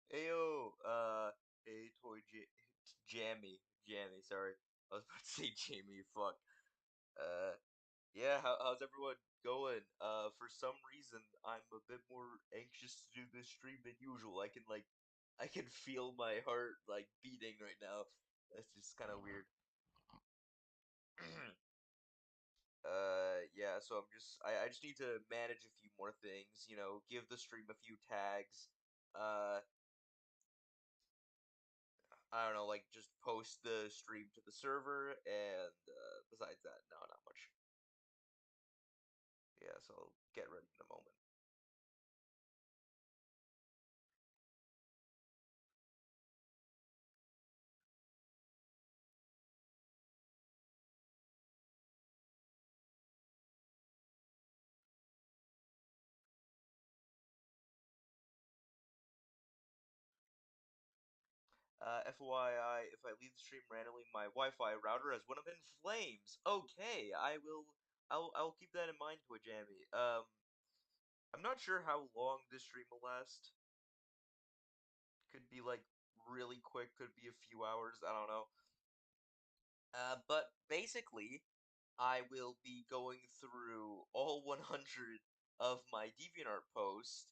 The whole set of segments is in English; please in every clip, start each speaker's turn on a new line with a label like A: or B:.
A: Ayo, hey, Jammy, sorry. I was about to say Jamie, fuck. Uh, yeah, how's everyone going? For some reason, I'm a bit more anxious to do this stream than usual. I can feel my heart, like, beating right now. That's just kind of weird. Yeah, so I just need to manage a few more things, give the stream a few tags. Uh, I don't know, like just post the stream to the server, and besides that, no, not much. Yeah, so I'll get ready in a moment. FYI, if I leave the stream randomly, my Wi-Fi router has went up in flames. Okay, I'll keep that in mind, Jammy. I'm not sure how long this stream will last. Could be like really quick, could be a few hours. I don't know. But basically, I will be going through all 100 of my DeviantArt posts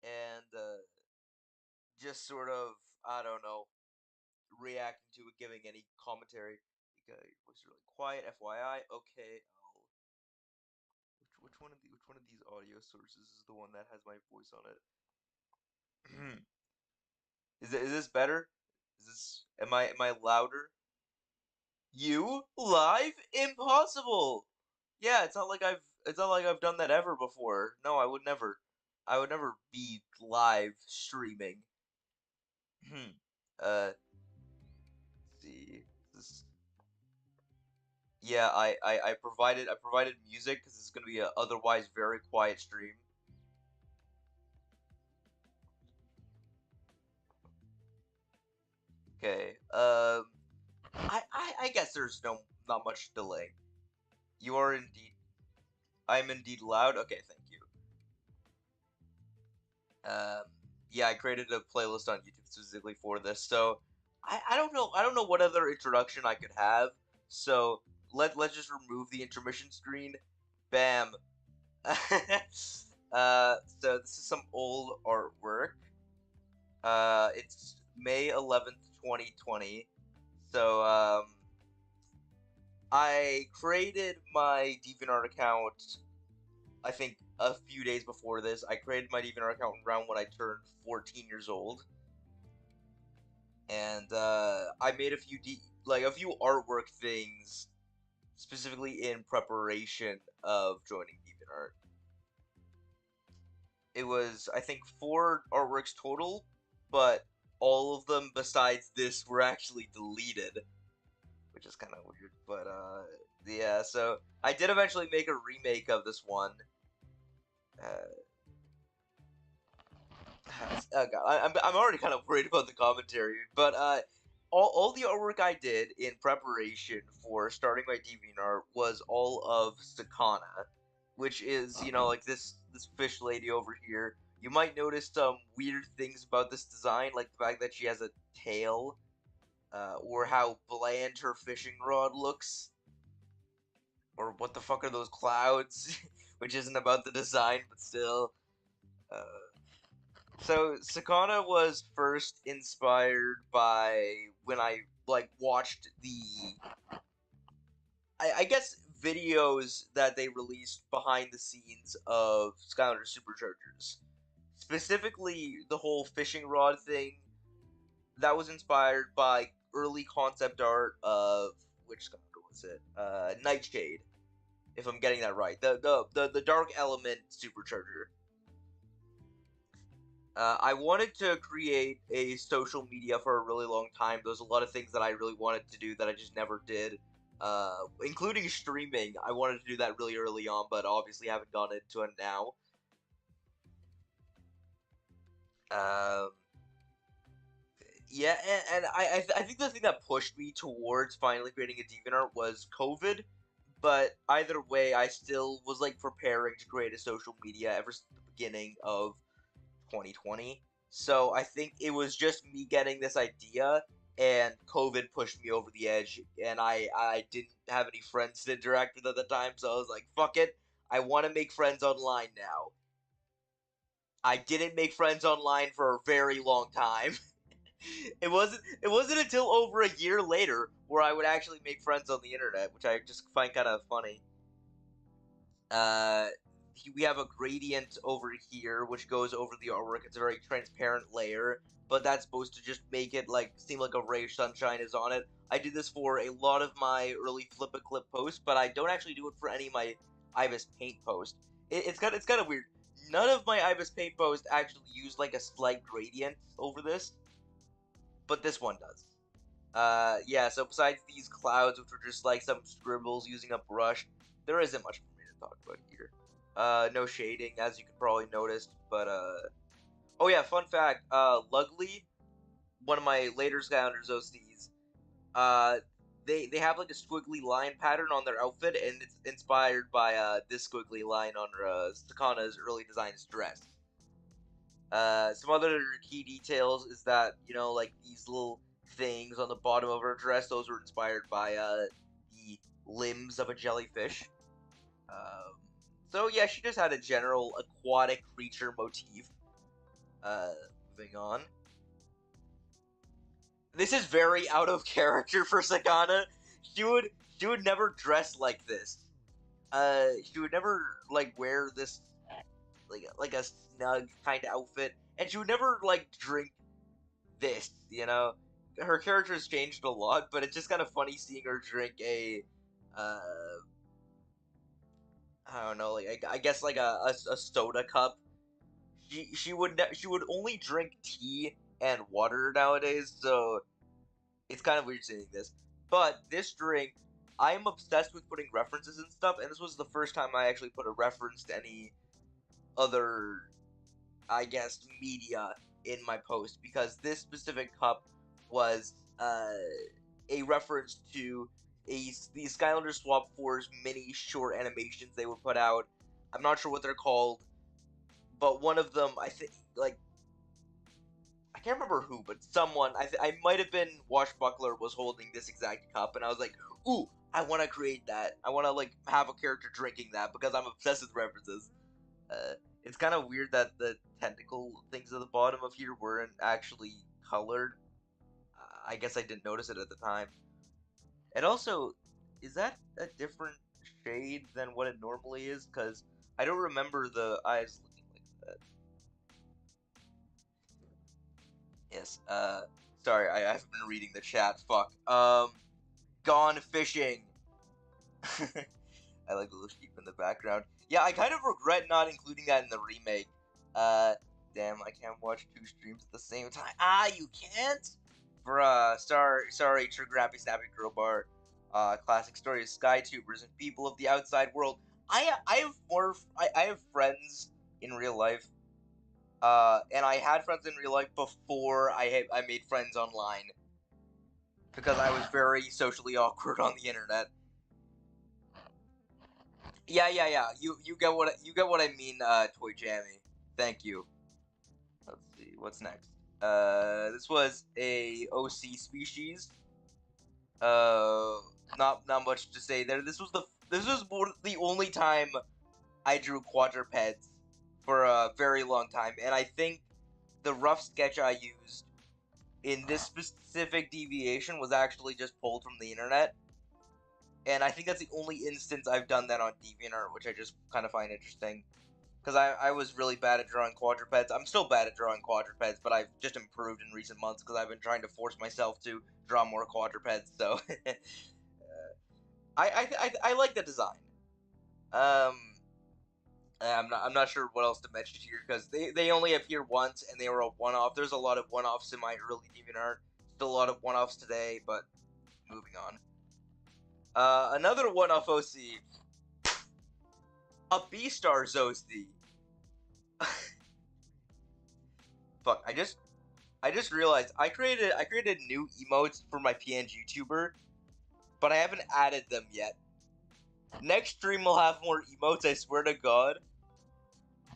A: and just sort of, I don't know, reacting to it, giving any commentary. Because it was really quiet. FYI. Okay, which one of these audio sources is the one that has my voice on it? Is this better? Is this am I louder? You live? Impossible. Yeah, it's not like I've done that ever before. No, I would never. I would never be live streaming. Let's see. This, yeah, I provided music because it's gonna be a otherwise very quiet stream. Okay. I guess there's not much delay. You are indeed. I'm indeed loud. Okay, thank you. Um, yeah, I created a playlist on YouTube specifically for this. So I don't know. I don't know what other introduction I could have. So let's just remove the intermission screen. Bam. So this is some old artwork. It's May 11th, 2020. So I created my DeviantArt account. I think a few days before this. I created my DeviantArt account around when I turned 14 years old, and I made a few artwork things specifically in preparation of joining DeviantArt. It was, I think, 4 artworks total, but all of them besides this were actually deleted, which is kind of weird. But yeah. So I did eventually make a remake of this one. Uh, oh god, I'm already kind of worried about the commentary, but all the artwork I did in preparation for starting my DeviantArt was all of Sakana, which is, like this fish lady over here. You might notice some weird things about this design, like the fact that she has a tail, or how bland her fishing rod looks, or what the fuck are those clouds, which isn't about the design, but still. Uh, So Sakana was first inspired by when I watched I guess videos that they released behind the scenes of Skylander Superchargers. Specifically the whole fishing rod thing that was inspired by early concept art of which Skylander was it? Nightshade, if I'm getting that right. The dark element supercharger. I wanted to create a social media for a really long time. There's a lot of things that I really wanted to do that I just never did, including streaming. I wanted to do that really early on, but obviously haven't gone into it now. Um, yeah, and I think the thing that pushed me towards finally creating a DeviantArt was COVID. But either way, I still was preparing to create a social media ever since the beginning of 2020. So I think it was just me getting this idea, and COVID pushed me over the edge, and I didn't have any friends to interact with at the time, so I was like, fuck it, I want to make friends online now. I didn't make friends online for a very long time. It wasn't until over a year later where I would actually make friends on the internet, which I just find kind of funny. Uh, we have a gradient over here, which goes over the artwork. It's a very transparent layer, but that's supposed to just make it like seem like a ray of sunshine is on it. I did this for a lot of my early Flip a Clip posts, but I don't actually do it for any of my Ibis Paint posts. It's kind of weird. None of my Ibis Paint posts actually use like a slight gradient over this, but this one does. Yeah, so besides these clouds, which were just like some scribbles using a brush, there isn't much for me to talk about here. No shading, as you can probably notice, but, oh yeah, fun fact, Lugly, one of my later Skylanders OCs, uh, they have like a squiggly line pattern on their outfit, and it's inspired by, this squiggly line on, Sakana's early design's dress. Some other key details is that, you know, like these little things on the bottom of her dress, those were inspired by the limbs of a jellyfish. So yeah, she just had a general aquatic creature motif. Uh, Moving on. This is very out of character for Sakana. She would she would never dress like this. She would never like wear this like a snug kind of outfit, and she would never like drink this, you know? Her character has changed a lot, but it's just kind of funny seeing her drink a, I don't know, like, I guess like a soda cup. She would only drink tea and water nowadays, so it's kind of weird seeing this. But this drink, I am obsessed with putting references and stuff, and this was the first time I actually put a reference to any other, I guess, media in my post, because this specific cup was a reference to the Skylander Swap 4's mini short animations they would put out. I'm not sure what they're called, but one of them, I think, like, I can't remember who, but someone, I might have been Washbuckler, was holding this exact cup, and I was like, ooh, I want to create that. I want to, like, have a character drinking that, because I'm obsessed with references. It's kind of weird that the tentacle things at the bottom of here weren't actually colored. I guess I didn't notice it at the time. And also, is that a different shade than what it normally is? Because I don't remember the eyes looking like that. Yes, sorry, I haven't been reading the chat, fuck. Gone fishing! I like the little sheep in the background. Yeah, I kind of regret not including that in the remake. Damn, I can't watch 2 streams at the same time. Ah, you can't? Bruh, sorry, Trigger Happy Snappy Crowbar. Classic story of Skytubers and people of the outside world. I have friends in real life. And I had friends in real life before I made friends online. Because I was very socially awkward on the internet. Yeah. You get what I mean, Toy Jammy. Thank you. Let's see, what's next? This was a OC species. Not much to say there. This was the only time I drew quadrupeds for a very long time, and I think the rough sketch I used in this specific deviation was actually just pulled from the internet. And I think that's the only instance I've done that on Deviantart, which I just kind of find interesting. Because I was really bad at drawing quadrupeds. I'm still bad at drawing quadrupeds, but I've just improved in recent months because I've been trying to force myself to draw more quadrupeds, so... I like the design. I'm not sure what else to mention here, because they only appear once, and they were a one-off. There's a lot of one-offs in my early Deviantart. Still a lot of one-offs today, but moving on. Another one-off OC. A Beastars OC. Fuck, I just realized I created new emotes for my PNG tuber, but I haven't added them yet. Next stream will have more emotes, I swear to God.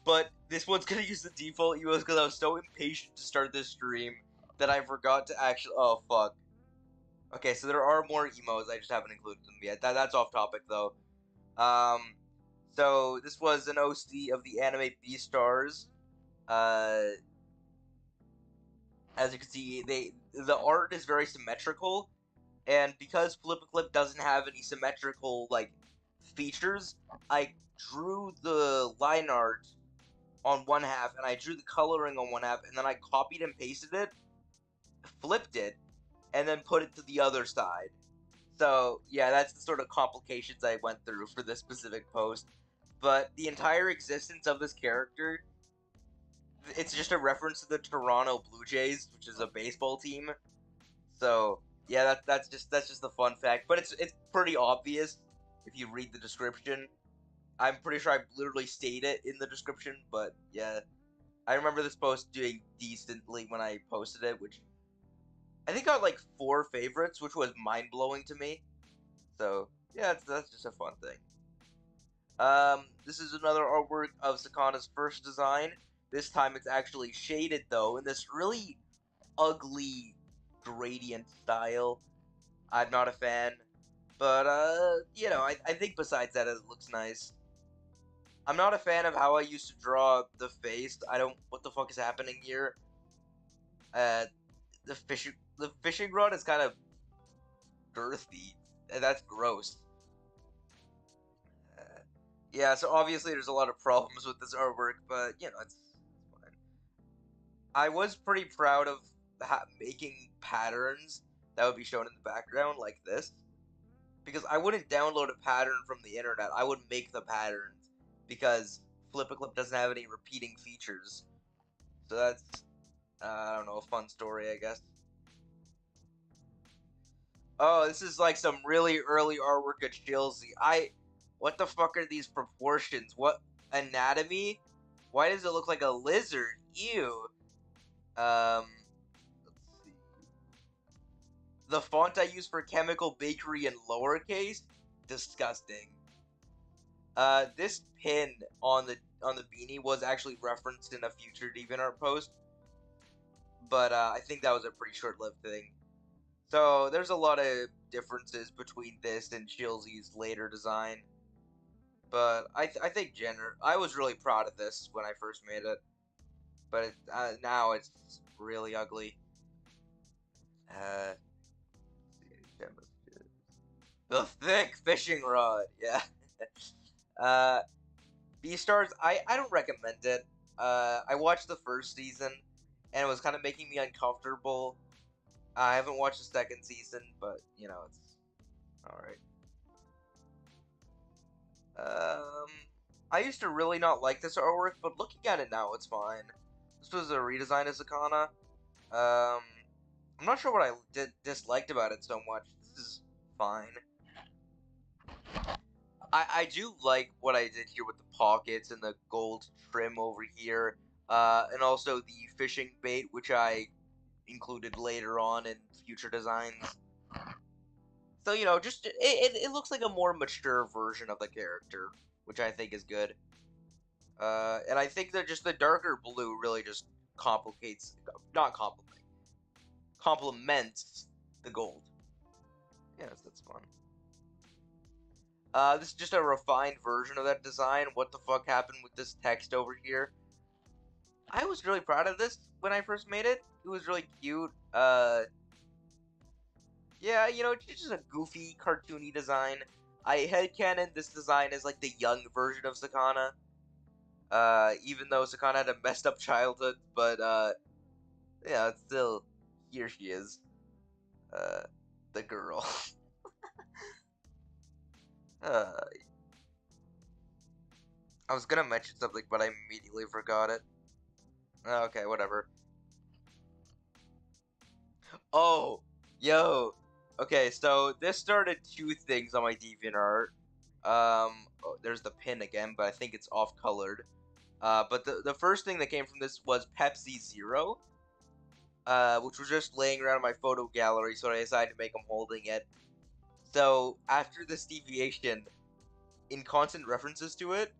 A: but this one's gonna use the default emotes because I was so impatient to start this stream that I forgot to actually. Oh fuck. Okay, so there are more emotes. I just haven't included them yet. That's off topic though. So this was an OC of the anime Beastars. As you can see, the art is very symmetrical, and because Flip doesn't have any symmetrical like features, I drew the line art on one half and I drew the coloring on one half, and then I copied and pasted it, flipped it, and then put it to the other side. So yeah, that's the sort of complications I went through for this specific post. But the entire existence of this character, it's just a reference to the Toronto Blue Jays, which is a baseball team. So yeah, that's just the fun fact. But it's pretty obvious if you read the description. I'm pretty sure I literally stated it in the description, but yeah, I remember this post doing decently when I posted it, which I think got like 4 favorites, which was mind blowing to me. So yeah, that's just a fun thing. This is another artwork of Sakana's first design. This time it's actually shaded though in this really ugly gradient style. I'm not a fan, but you know, I think besides that it looks nice. I'm not a fan of how I used to draw the face. I don't. What the fuck is happening here? Uh, the fishing rod is kind of girthy. That's gross. Yeah, so obviously there's a lot of problems with this artwork, but you know, it's fine. I was pretty proud of making patterns that would be shown in the background like this, because I wouldn't download a pattern from the internet. I would make the patterns because Flip doesn't have any repeating features. So that's I don't know, a fun story, I guess. Oh, this is like some really early artwork of Chilsea. What the fuck are these proportions? What anatomy? Why does it look like a lizard? Ew. Let's see. The font I use for Chemical Bakery in lowercase? Disgusting. This pin on the beanie was actually referenced in a future DeviantArt post, but I think that was a pretty short-lived thing. So there's a lot of differences between this and Chilsey's later design, but I think I was really proud of this when I first made it, but now it's really ugly. Uh, the thick fishing rod, yeah. Beastars, I don't recommend it. I watched the first season, and it was kind of making me uncomfortable. I haven't watched the second season, but you know, it's alright. I used to really not like this artwork, but looking at it now, it's fine. This was a redesign of Sakana. I'm not sure what I disliked about it so much. This is fine. I do like what I did here with the pockets and the gold trim over here, and also the fishing bait, which I included later on in future designs. So, you know, just it looks like a more mature version of the character, which I think is good. And I think that just the darker blue really just complements the gold. Yes, that's fun. This is just a refined version of that design. What the fuck happened with this text over here? I was really proud of this when I first made it. It was really cute. Yeah, you know, it's just a goofy, cartoony design. I headcanon this design is like the young version of Sakana. Even though Sakana had a messed up childhood, but, yeah, it's still, here she is. The girl. I was gonna mention something, but I immediately forgot it. Okay, whatever. Oh, yo. Okay, so this started 2 things on my DeviantArt. Oh, there's the pin again, but I think it's off-colored. But the first thing that came from this was Pepsi Zero, which was just laying around in my photo gallery, so I decided to make him holding it. So, after this deviation, in constant references to it,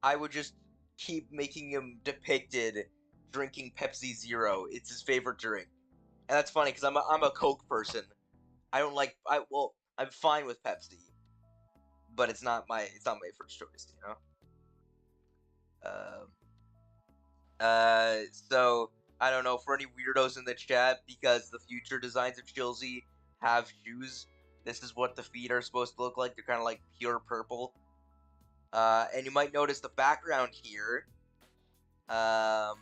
A: I would just keep making him depicted drinking Pepsi Zero. It's his favorite drink, and that's funny because I'm a Coke person. I don't like I'm fine with Pepsi, but it's not my first choice, you know. Um, so I don't know for any weirdos in the chat because the future designs of Chilsey have shoes. This is what the feet are supposed to look like. They're kind of like pure purple. And you might notice the background here. Um,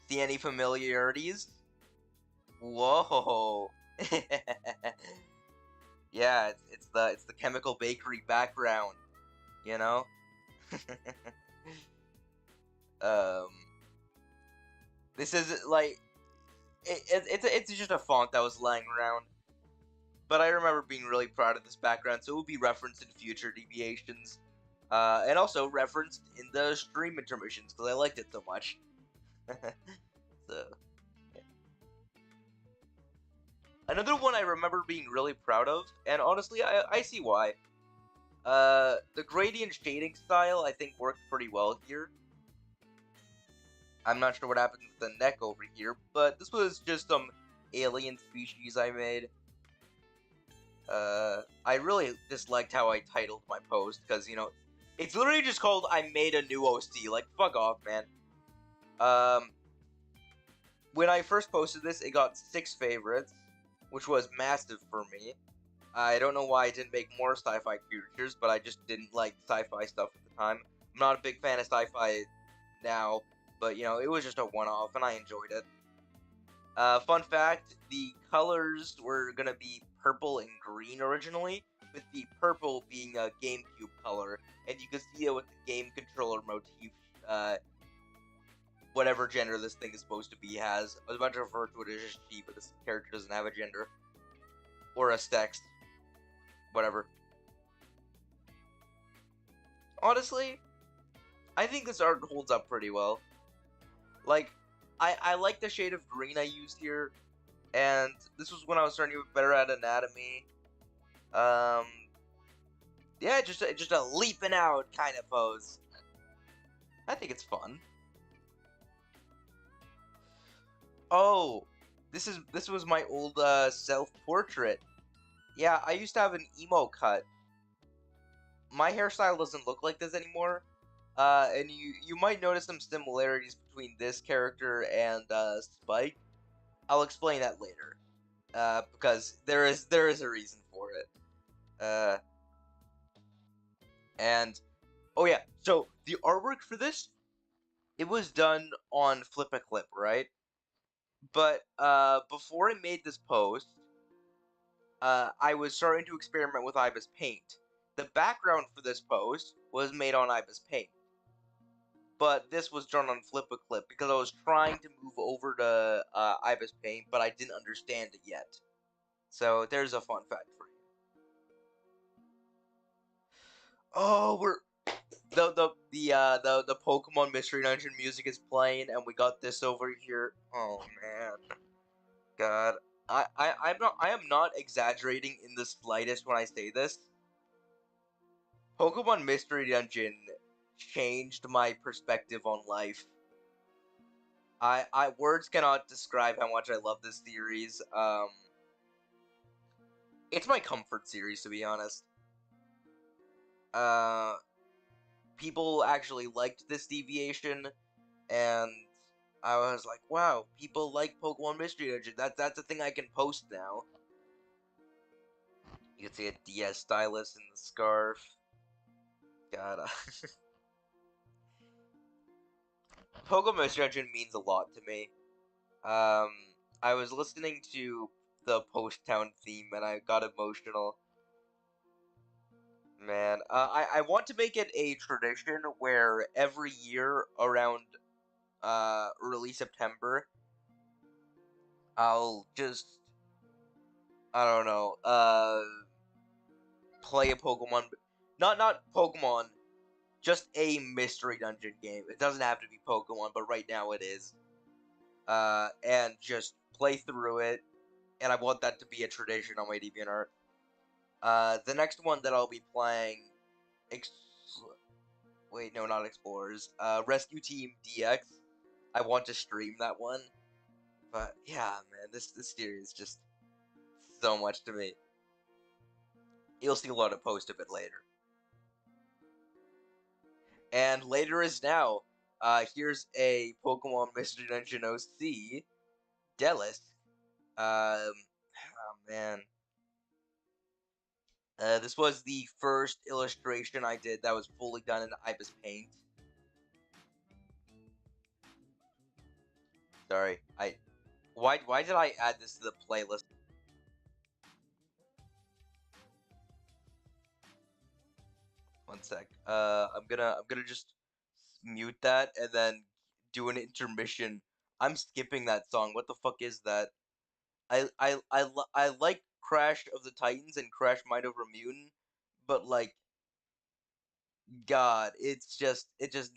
A: see any familiarities? Whoa. Yeah, it's the chemical bakery background, you know. um, this is like it's just a font that was lying around, but I remember being really proud of this background, so it will be referenced in future deviations, and also referenced in the stream intermissions because I liked it so much. So. Another one I remember being really proud of, and honestly, I see why. The gradient shading style, I think, worked pretty well here. I'm not sure what happened with the neck over here, but this was just some alien species I made. I really disliked how I titled my post, because, you know, it's literally just called I Made a New OC. Like, fuck off, man. When I first posted this, it got 6 favorites, which was massive for me. I don't know why I didn't make more sci-fi creatures, but I just didn't like sci-fi stuff at the time. I'm not a big fan of sci-fi now, but, you know, it was just a one-off, and I enjoyed it. Fun fact, the colors were gonna be purple and green originally, with the purple being a GameCube color, and you can see it with the game controller motif, whatever gender this thing is supposed to be has. I was about to refer to it as just she, but this character doesn't have a gender. Or a sex. Whatever. Honestly, I think this art holds up pretty well. Like, I like the shade of green I used here, and this was when I was starting to get better at anatomy. Yeah, just a leaping out kind of pose. I think it's fun. Oh, this was my old self-portrait. Yeah, I used to have an emo cut. My hairstyle doesn't look like this anymore. And you might notice some similarities between this character and Spike. I'll explain that later. Because there is a reason for it. And oh yeah, so the artwork for this, it was done on Flip a Clip, right? But before I made this post, I was starting to experiment with Ibis Paint. The background for this post was made on Ibis Paint, but this was drawn on Flip a Clip because I was trying to move over to Ibis Paint, but I didn't understand it yet. So there's a fun fact for you. Oh, the Pokemon Mystery Dungeon music is playing, and we got this over here. Oh man, God, I am not exaggerating in the slightest when I say this. Pokemon Mystery Dungeon changed my perspective on life. Words cannot describe how much I love this series. It's my comfort series, to be honest. People actually liked this deviation, and I was like, wow, people like Pokemon Mystery Dungeon. That's a thing I can post now. You can see a DS stylus in the scarf. God, Pokemon Mystery Dungeon means a lot to me. I was listening to the Post Town theme and I got emotional. Man, I want to make it a tradition where every year around early September, I'll just I don't know play a Pokemon, not Pokemon, just a Mystery Dungeon game. It doesn't have to be Pokemon, but right now it is. And just play through it, and I want that to be a tradition on my DeviantArt. The next one that I'll be playing, Wait, no, not Explorers. Rescue Team DX. I want to stream that one. But yeah, man, this series is just so much to me. You'll see a lot of post of it later. And later is now. Here's a Pokemon Mystery Dungeon OC, Delis. Oh man. This was the first illustration I did that was fully done in Ibis Paint. Sorry, why did I add this to the playlist? One sec. I'm gonna just mute that and then do an intermission. I'm skipping that song. What the fuck is that? I like Crash of the Titans and Crash Might Over Mutant, but like, God, it's just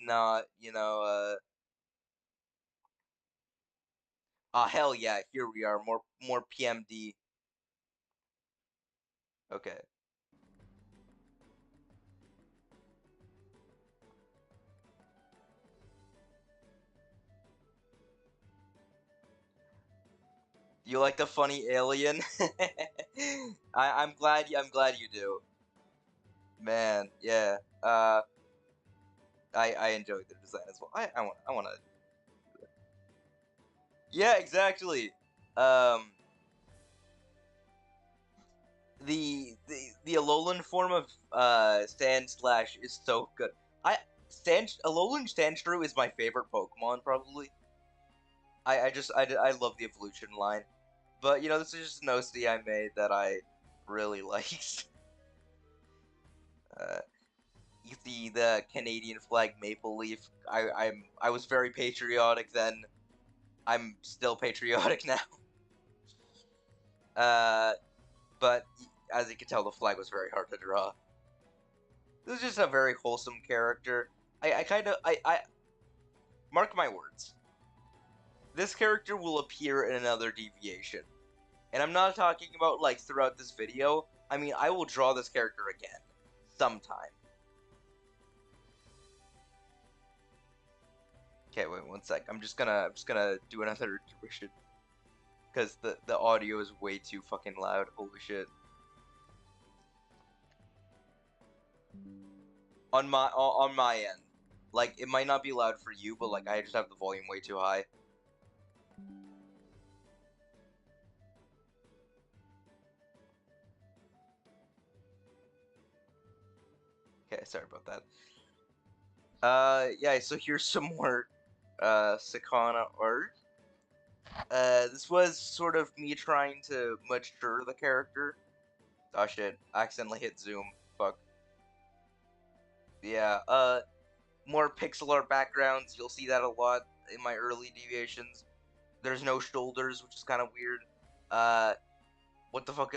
A: not, hell yeah, here we are, more PMD. Okay. You like the funny alien? I'm glad you do. Man, yeah. I enjoyed the design as well. I want to. Yeah, exactly. Um, the Alolan form of Sand Slash is so good. Alolan Sandshrew is my favorite Pokemon probably. I love the evolution line, but this is just an OC I made that I really liked. Uh, you see the Canadian flag maple leaf. I was very patriotic then. I'm still patriotic now. But as you can tell, the flag was very hard to draw. This is just a very wholesome character. I mark my words. This character will appear in another deviation. And I'm not talking about, like, throughout this video. I mean, I will draw this character again. Sometime. Okay, wait one sec. I'm just gonna do another intermission. Because the audio is way too fucking loud. Holy shit. On my end. Like, it might not be loud for you, but, like, I just have the volume way too high. Okay, sorry about that. Yeah, so here's some more, Sakana art. This was sort of me trying to mature the character. Oh shit, I accidentally hit zoom. Fuck. Yeah, more pixel art backgrounds. You'll see that a lot in my early deviations. There's no shoulders, which is kind of weird. What the fuck,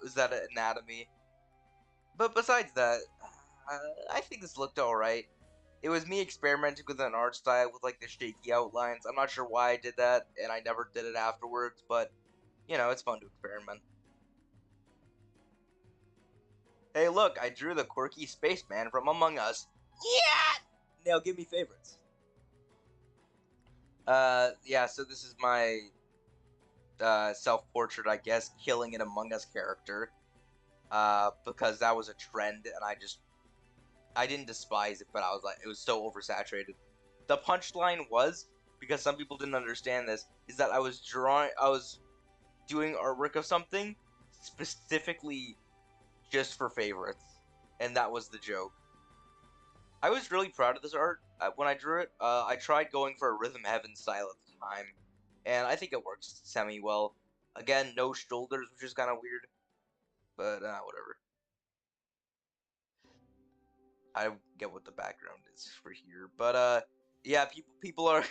A: is that an anatomy? But besides that, I think this looked alright. It was me experimenting with an art style with, like, the shaky outlines. I'm not sure why I did that, and I never did it afterwards, but, it's fun to experiment. Hey, look, I drew the quirky spaceman from Among Us. Yeah! Now give me favorites. Yeah, so this is my, self-portrait, I guess, killing an Among Us character. Because that was a trend, and I didn't despise it, but I was like, it was so oversaturated. The punchline was, because some people didn't understand this, is that I was doing artwork of something specifically just for favorites, and that was the joke. I was really proud of this art when I drew it. I tried going for a Rhythm Heaven style at the time, and I think it works semi-well. Again, no shoulders, which is kind of weird, but whatever. I get what the background is for here, but yeah, people are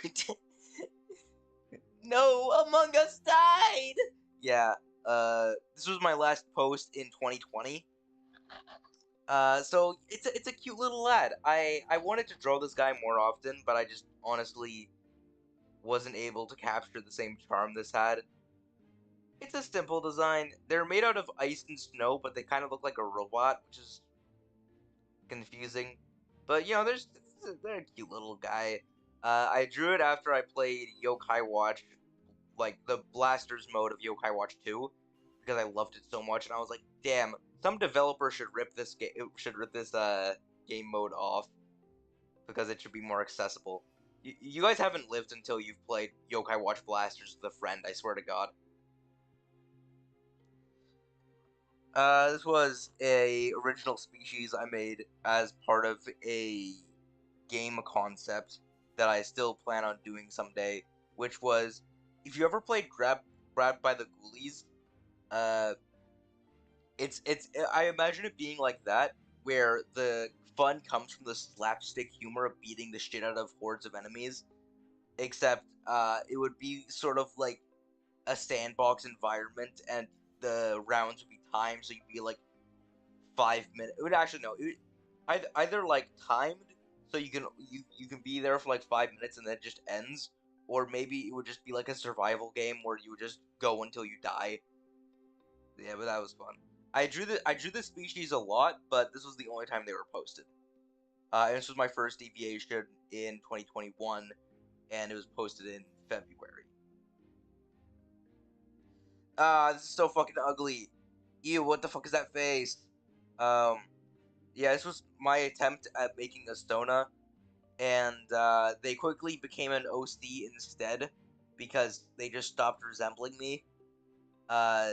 A: no, Among Us died. Yeah, this was my last post in 2020. So it's a cute little lad. I wanted to draw this guy more often, but I just honestly wasn't able to capture the same charm this had. It's a simple design. They're made out of ice and snow, but they kind of look like a robot, which is confusing. But there's they're a cute little guy. I drew it after I played Yokai Watch, like the Blasters mode of Yokai Watch 2, because I loved it so much, and I was like, damn, some developer should rip this game, game mode off because it should be more accessible. You guys haven't lived until you've played Yokai Watch Blasters with a friend. I swear to God. This was a original species I made as part of a game concept that I still plan on doing someday, which was, if you ever played Grabbed by the Ghoulies, uh, I imagine it being like that, where the fun comes from the slapstick humor of beating the shit out of hordes of enemies, except it would be sort of like a sandbox environment, and the rounds would be timed, so you'd be like 5 minutes. It would actually no, it would either like timed, so you can be there for like 5 minutes and then it just ends, or maybe it would just be like a survival game where you would just go until you die. Yeah, but that was fun. I drew the species a lot, but this was the only time they were posted. And this was my first deviation in 2021, and it was posted in February. This is so fucking ugly. Ew, what the fuck is that face? Um, yeah, this was my attempt at making a Stona, and they quickly became an OC instead because they just stopped resembling me. Uh,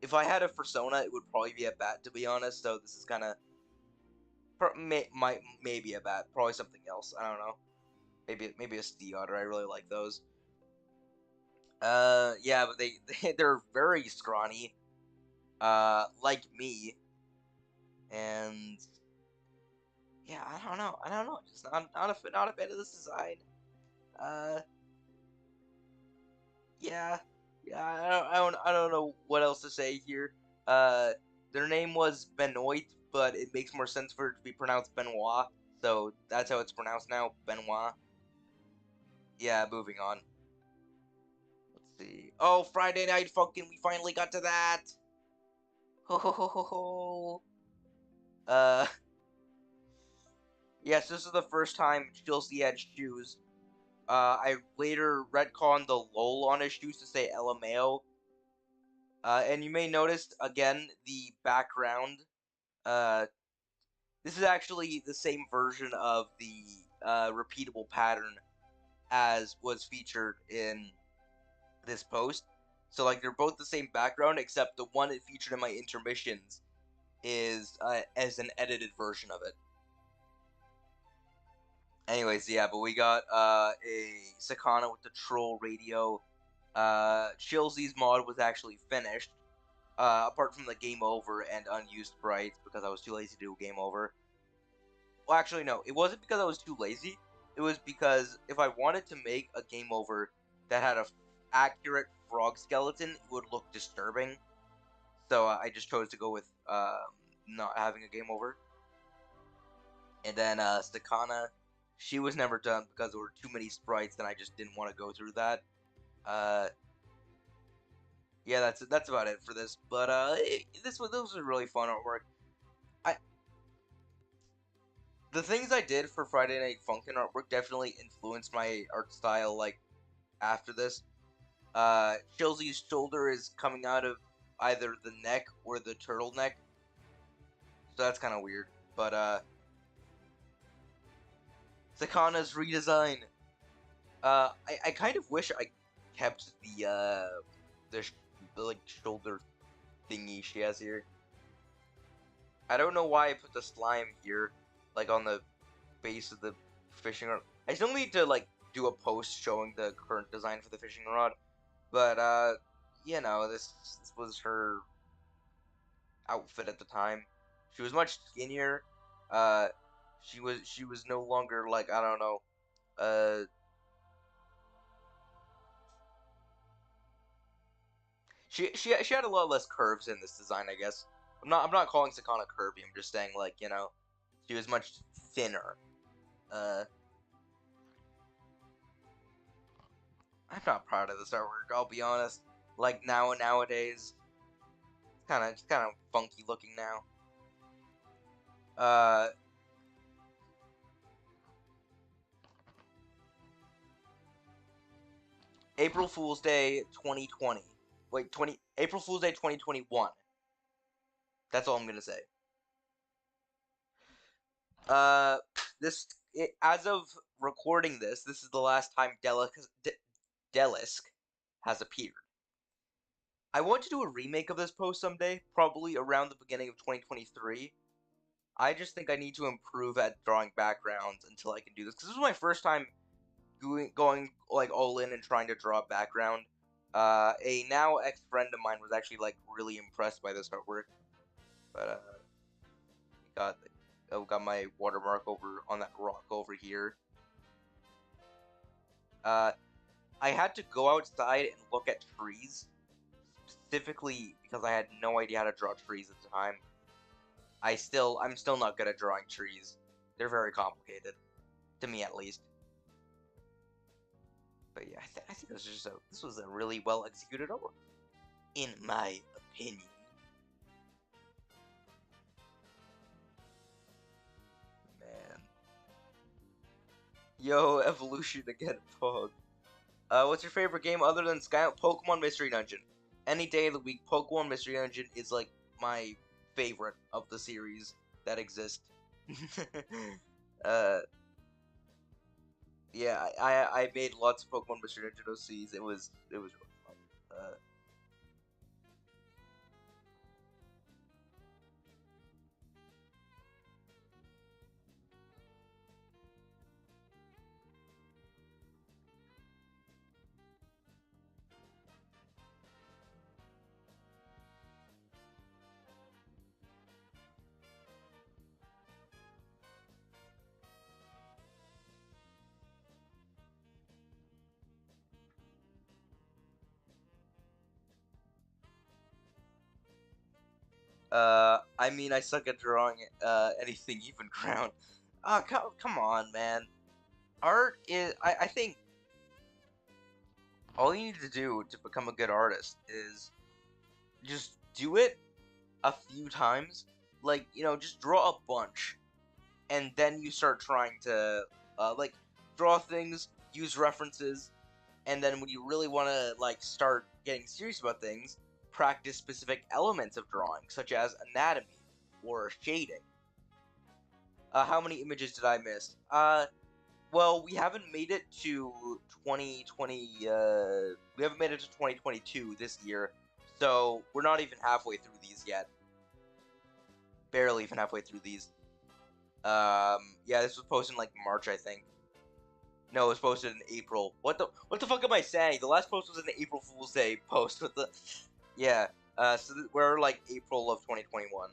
A: if I had a persona, it would probably be a bat, to be honest. So this is kind of maybe a bat, probably something else. I don't know. Maybe a Sea Otter. I really like those. Yeah, but they're very scrawny. Like me, and yeah, I don't know. I don't know. Just not a fan of this design. Uh, yeah, yeah. I don't know what else to say here. Uh, their name was Benoit, but it makes more sense for it to be pronounced Benoit. So that's how it's pronounced now, Benoit. Yeah, moving on. Let's see. Oh, Friday Night Funkin', we finally got to that. Ho ho ho ho ho. Uh, yes, this is the first time Chelsea had shoes. I later retconned the lol on his shoes to say LMAO. And you may notice again the background. Uh, this is actually the same version of the repeatable pattern as was featured in this post. So like they're both the same background, except the one it featured in my intermissions is as an edited version of it. Anyways, yeah, but we got a Sakana with the troll radio. Chilsey's mod was actually finished, apart from the game over and unused sprites because I was too lazy to do game over. Well, actually, no, it wasn't because I was too lazy. It was because if I wanted to make a game over that had a accurate frog skeleton, it would look disturbing. So I just chose to go with not having a game over. And then Sakana, she was never done because there were too many sprites, and I just didn't want to go through that. Uh, yeah, that's about it for this. But this was really fun artwork. I The things I did for Friday Night Funkin' artwork definitely influenced my art style. Like after this, Chilsey's shoulder is coming out of either the neck or the turtleneck, so that's kind of weird. But Sakana's redesign. I kind of wish I kept the like shoulder thingy she has here. I don't know why I put the slime here, like on the base of the fishing rod. I still need to like do a post showing the current design for the fishing rod, but you know, this was her outfit at the time. She was much skinnier. Uh, she was no longer like, I don't know. Uh, she had a lot less curves in this design, I guess. I'm not calling Sakana curvy. I'm just saying, like, you know, she was much thinner. Uh, I'm not proud of this artwork. I'll be honest. Like nowadays, it's kind of funky looking now. Uh, April Fool's Day 2020. Wait, April Fool's Day 2021. That's all I'm gonna say. As of recording this is the last time Delisk has appeared. I want to do a remake of this post someday, probably around the beginning of 2023. I just think I need to improve at drawing backgrounds until I can do this, because this was my first time going like all in and trying to draw a background. A now ex-friend of mine was actually like really impressed by this artwork, but got my watermark over on that rock over here. I had to go outside and look at trees, specifically because I had no idea how to draw trees at the time. I'm still not good at drawing trees. They're very complicated, to me at least. But yeah, I think this was a really well executed artwork, in my opinion. Man. Yo, evolution again, Pog. What's your favorite game other than Pokemon Mystery Dungeon? Any day of the week, Pokemon Mystery Dungeon is like my favorite of the series that exist. Yeah, I made lots of Pokemon Mystery Dungeon OCs. It was really fun. I mean, I suck at drawing anything even ground. Come on, man. Art is, I think, all you need to do to become a good artist is just do it a few times. Like, just draw a bunch, and then you start trying to, like, draw things, use references, and then when you really want to, like, start getting serious about things, practice specific elements of drawing, such as anatomy or shading. How many images did I miss? Well, we haven't made it to 2020, we haven't made it to 2022 this year, so we're not even halfway through these yet. Barely even halfway through these. Yeah, this was posted in, like, March, I think. No, it was posted in April. What the fuck am I saying? The last post was an April Fool's Day post with the... Yeah, so we're, like, April of 2021.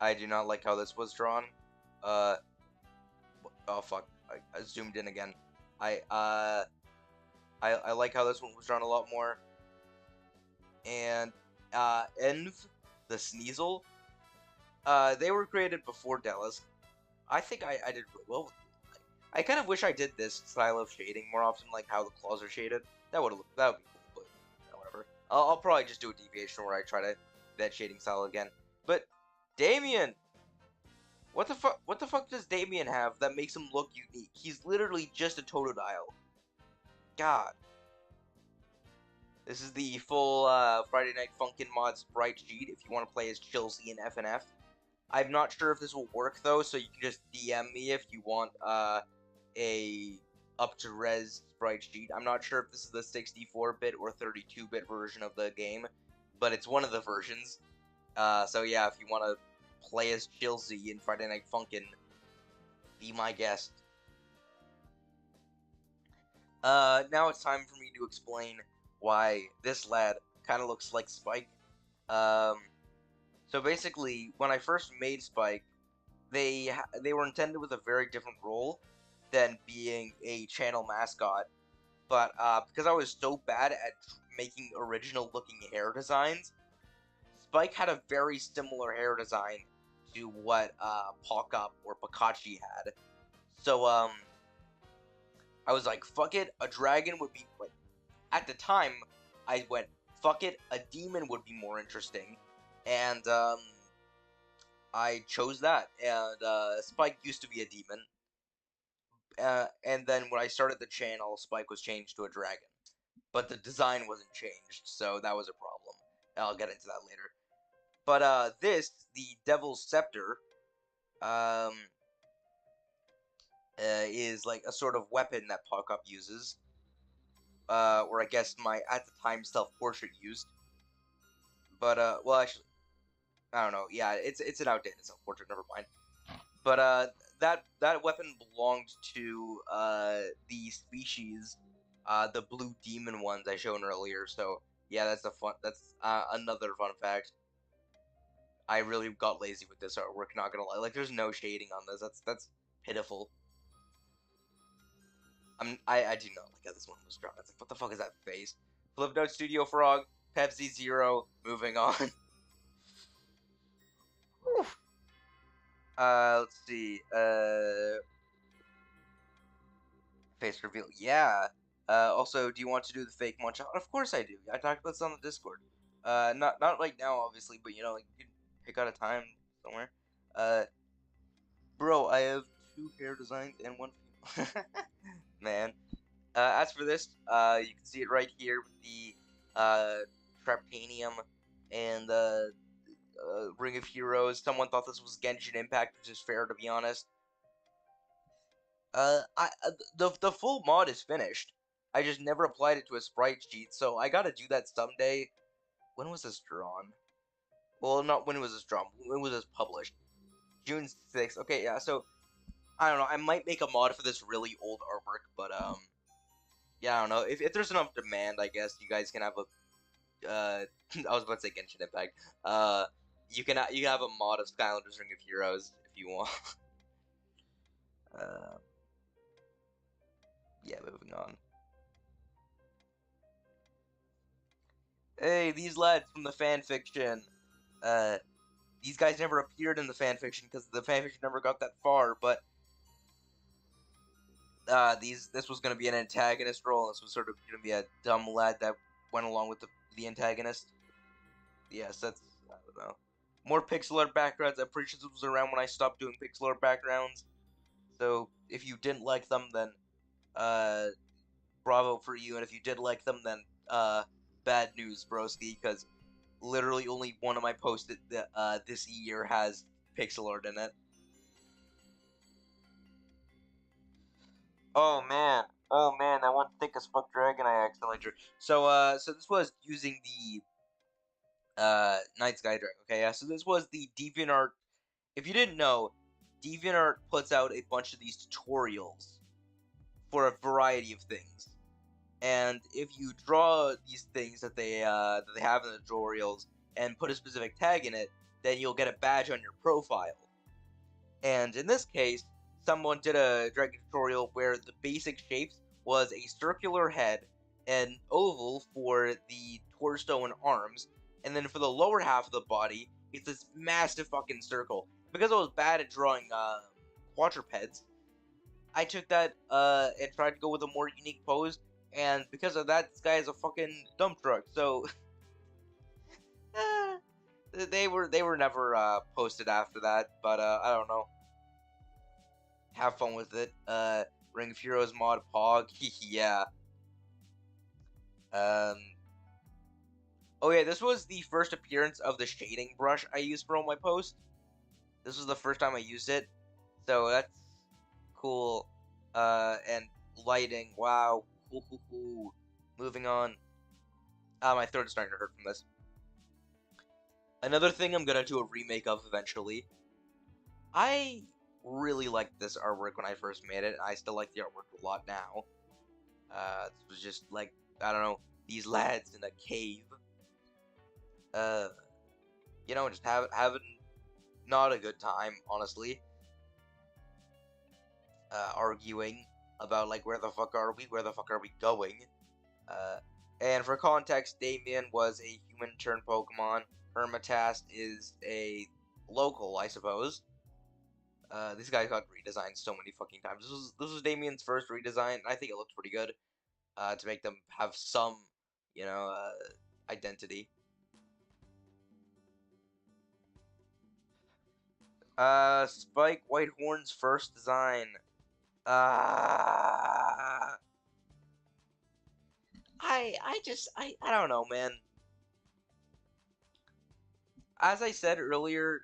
A: I do not like how this was drawn. Oh, fuck. I zoomed in again. I like how this one was drawn a lot more. And, Env, the Sneasel, they were created before Delis. I think I did well with it. I kind of wish I did this style of shading more often, like how the claws are shaded. That would be cool, but whatever. I'll probably just do a deviation where I try to that shading style again. But Damien, what the fuck does Damien have that makes him look unique? He's literally just a Totodile. God. This is the full Friday Night Funkin' mod sprite sheet if you want to play as Chilsey and FNF. I'm not sure if this will work though, so you can just DM me if you want a up-to-res sprite sheet. I'm not sure if this is the 64-bit or 32-bit version of the game, but it's one of the versions. So yeah, if you want to play as Chilsey in Friday Night Funkin', be my guest. Now it's time for me to explain why this lad kind of looks like Spike. So basically, when I first made Spike, they were intended with a very different role than being a channel mascot. But because I was so bad at making original-looking hair designs, Spike had a very similar hair design to what Pawkup or Pikachu had. So I was like, fuck it, a dragon would be like. At the time, I went, fuck it, a demon would be more interesting. And, I chose that, and, Spike used to be a demon, and then when I started the channel, Spike was changed to a dragon, but the design wasn't changed, so that was a problem. I'll get into that later. But the Devil's Scepter, um, is like a sort of weapon that Pawkup uses, or I guess my at the time self-portrait used. But well, actually, I don't know. Yeah, it's an outdated self-portrait. Never mind. But that weapon belonged to the species, the blue demon ones I shown earlier. So yeah, that's another fun fact. I really got lazy with this artwork. Not gonna lie, like there's no shading on this. That's pitiful. I do not like how this one was drawn. It's like, what the fuck is that face? Flipnote Studio Frog, Pepsi Zero. Moving on. Let's see. Face reveal. Yeah. Also, do you want to do the fake munch out? Of course I do. I talked about this on the Discord. Not right now, obviously, but you know, like you can pick out a time somewhere. Uh, bro, I have 2 hair designs and 1 female. Man. As for this, you can see it right here with the Trapanium and Ring of Heroes. Someone thought this was Genshin Impact, which is fair to be honest. The full mod is finished. I just never applied it to a sprite sheet, so I gotta do that someday. When was this drawn? Well, not when was this drawn. When was this published? June 6th. Okay, yeah. So I don't know. I might make a mod for this really old artwork, but yeah, I don't know. If there's enough demand, I guess you guys can have a I was about to say Genshin Impact. You can have a mod of Skylanders Ring of Heroes if you want. uh, yeah, moving on. Hey, these lads from the fanfiction. These guys never appeared in the fanfiction because the fanfiction never got that far. But this was gonna be an antagonist role. And this was sort of gonna be a dumb lad that went along with the antagonist. Yes, that's I don't know. More pixel art backgrounds. I'm pretty sure this was around when I stopped doing pixel art backgrounds. So if you didn't like them, then uh, bravo for you. And if you did like them, then bad news, broski. Because literally only one of my posts this year has pixel art in it. Oh man, that one thick as fuck dragon I accidentally drew. So this was using the Night Sky Dragon. Okay, yeah. So this was the Deviantart. If you didn't know, Deviantart puts out a bunch of these tutorials for a variety of things. And if you draw these things that they have in the tutorials and put a specific tag in it, then you'll get a badge on your profile. And in this case, someone did a dragon tutorial where the basic shapes was a circular head, an oval for the torso and arms, and then for the lower half of the body, it's this massive fucking circle. Because I was bad at drawing quadrupeds, I took that and tried to go with a more unique pose, and because of that, this guy is a fucking dump truck. So they were never posted after that, but I don't know. Have fun with it. Ring of Heroes mod Pog. Yeah. Um. Oh yeah, this was the first appearance of the shading brush I used for all my posts. This was the first time I used it, so that's cool. And lighting. Wow. Cool, cool, cool. Moving on. My throat is starting to hurt from this. Another thing I'm gonna do a remake of eventually. I really liked this artwork when I first made it, and I still like the artwork a lot now. This was just like, I don't know, these lads in a cave. You know, just having not a good time, honestly. Arguing about like where the fuck are we going? And for context, Damien was a human turned Pokemon. Hermitast is a local, I suppose. This guy got redesigned so many fucking times. This was Damien's first redesign. I think it looks pretty good. To make them have some, you know, identity. Spike Whitehorn's first design. I don't know, man. As I said earlier,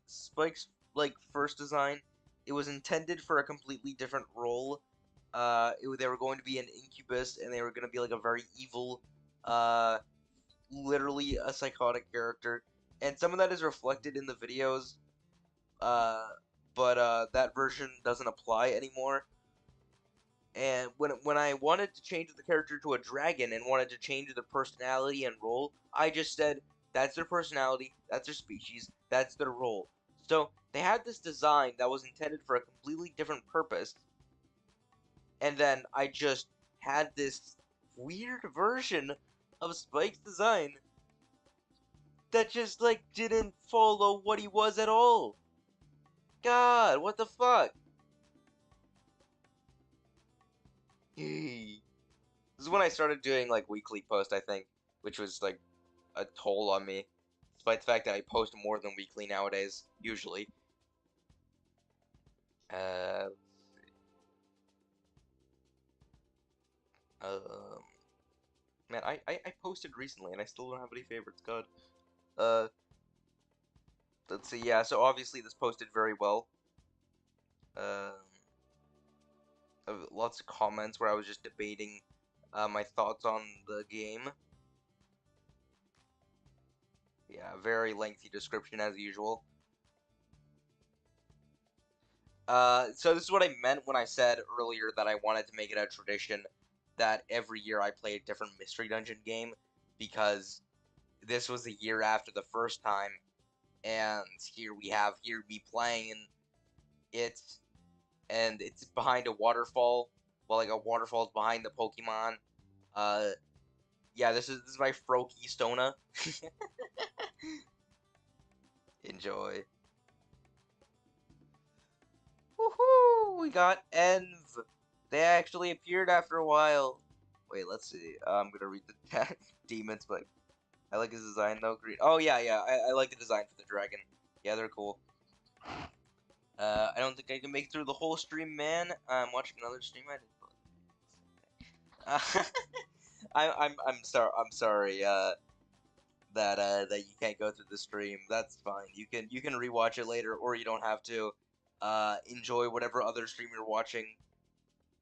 A: Spike's like first design, it was intended for a completely different role. They were going to be an incubus, and they were going to be like a very evil, uh, literally a psychotic character, and some of that is reflected in the videos. Uh, but that version doesn't apply anymore. And when I wanted to change the character to a dragon and wanted to change their personality and role, I just said that's their personality, that's their species, that's their role. So they had this design that was intended for a completely different purpose, and then I just had this weird version of Spike's design that just like didn't follow what he was at all. God, what the fuck? This is when I started doing like weekly posts, I think, which was like a toll on me, despite the fact that I post more than weekly nowadays, usually. Uh, um, man, I posted recently and I still don't have any favorites. God. Uh, let's see. Yeah, so obviously this posted very well. Um, lots of comments where I was just debating my thoughts on the game. Yeah, very lengthy description as usual. So this is what I meant when I said earlier that I wanted to make it a tradition that every year I play a different Mystery Dungeon game, because this was a year after the first time, and here me playing it, and it's behind a waterfall. Well, like a waterfall's behind the Pokemon. Uh, yeah, this is my Froakie Stona. Enjoy. Woohoo! We got Env. They actually appeared after a while. Wait, let's see. I'm gonna read the demons, but I like his design though. Green. Oh yeah, yeah. I like the design for the dragon. Yeah, they're cool. I don't think I can make it through the whole stream, man. I'm watching another stream. I'm sorry. I'm sorry. That you can't go through the stream. That's fine. You can rewatch it later, or you don't have to. Enjoy whatever other stream you're watching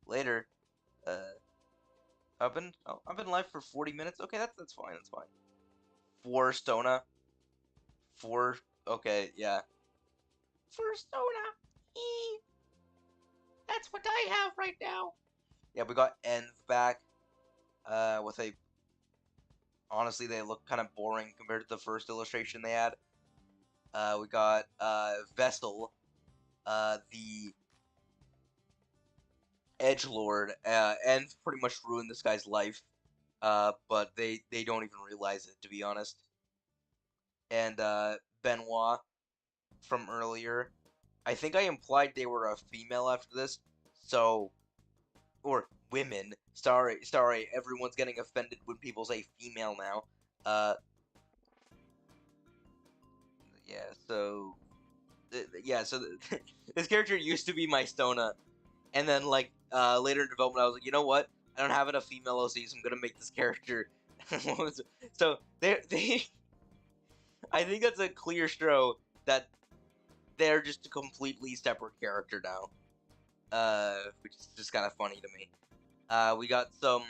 A: later. Uh, I've been live for 40 minutes. Okay, that's fine. That's fine. 4 Stona. 4. Okay, yeah. 4 Stona. That's what I have right now. Yeah, we got Env back. With a honestly, they look kind of boring compared to the first illustration they had. We got Vessel, the edgelord, and pretty much ruined this guy's life. But they don't even realize it, to be honest. And Benoit from earlier. I think I implied they were a female after this, so or women. Sorry, everyone's getting offended when people say female now. Uh, yeah. So, yeah. So this character used to be my Stona, and then like later in development, I was like, you know what? I don't have enough female OCs. I'm gonna make this character. So they I think that's a clear show that they're just a completely separate character now. Which is just kind of funny to me. We got some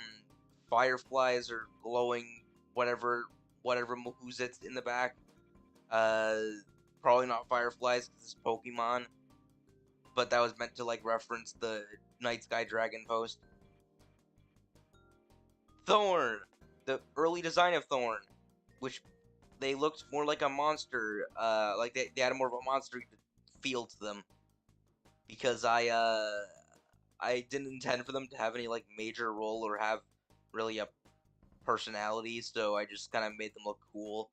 A: fireflies or glowing whatever Mahuzits in the back. Uh, Probably not fireflies because it's Pokemon, but that was meant to like reference the Night Sky Dragon post. Thorn, the early design of Thorn, which they looked more like a monster. Like they had more of a monster feel to them, because I didn't intend for them to have any like major role or have really a personality, so I just kind of made them look cool.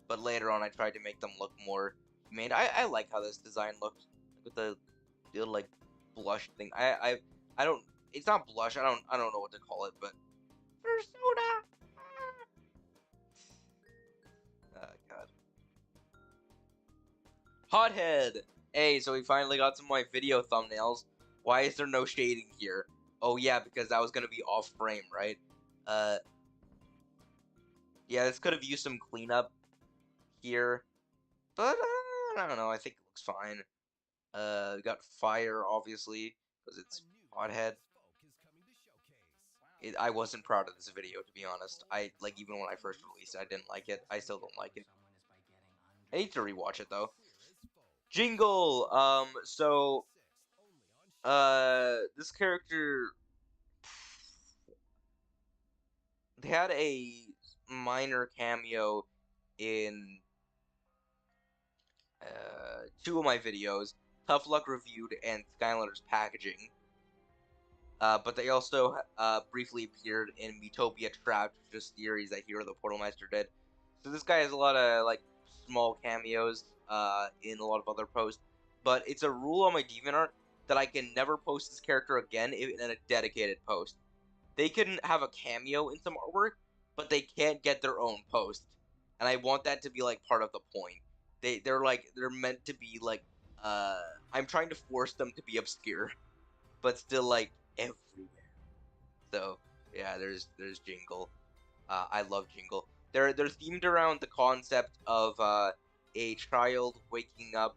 A: But later on, I tried to make them look more humane. I like how this design looks with the little like blush thing. I don't. It's not blush. I don't know what to call it, but Persona. Oh God. Hothead. Hey, so we finally got some of my video thumbnails. Why is there no shading here? Oh yeah, because that was gonna be off frame, right? Yeah, this could have used some cleanup here, but I don't know. I think it looks fine. We got fire, obviously, because it's hothead. I wasn't proud of this video, to be honest. Even when I first released it, I didn't like it. I still don't like it. I need to rewatch it though. Jingle. This character, they had a minor cameo in two of my videos, Tough Luck Reviewed and Skylanders Packaging. But they also briefly appeared in Utopia Trapped, which is series that Hero the Portalmeister did. So this guy has a lot of like small cameos in a lot of other posts. But it's a rule on my DeviantArt that I can never post this character again in a dedicated post. They can have a cameo in some artwork, but they can't get their own post. And I want that to be like part of the point. They're meant to be like I'm trying to force them to be obscure, but still like everywhere. So yeah, there's Jingle. I love Jingle. They're themed around the concept of a child waking up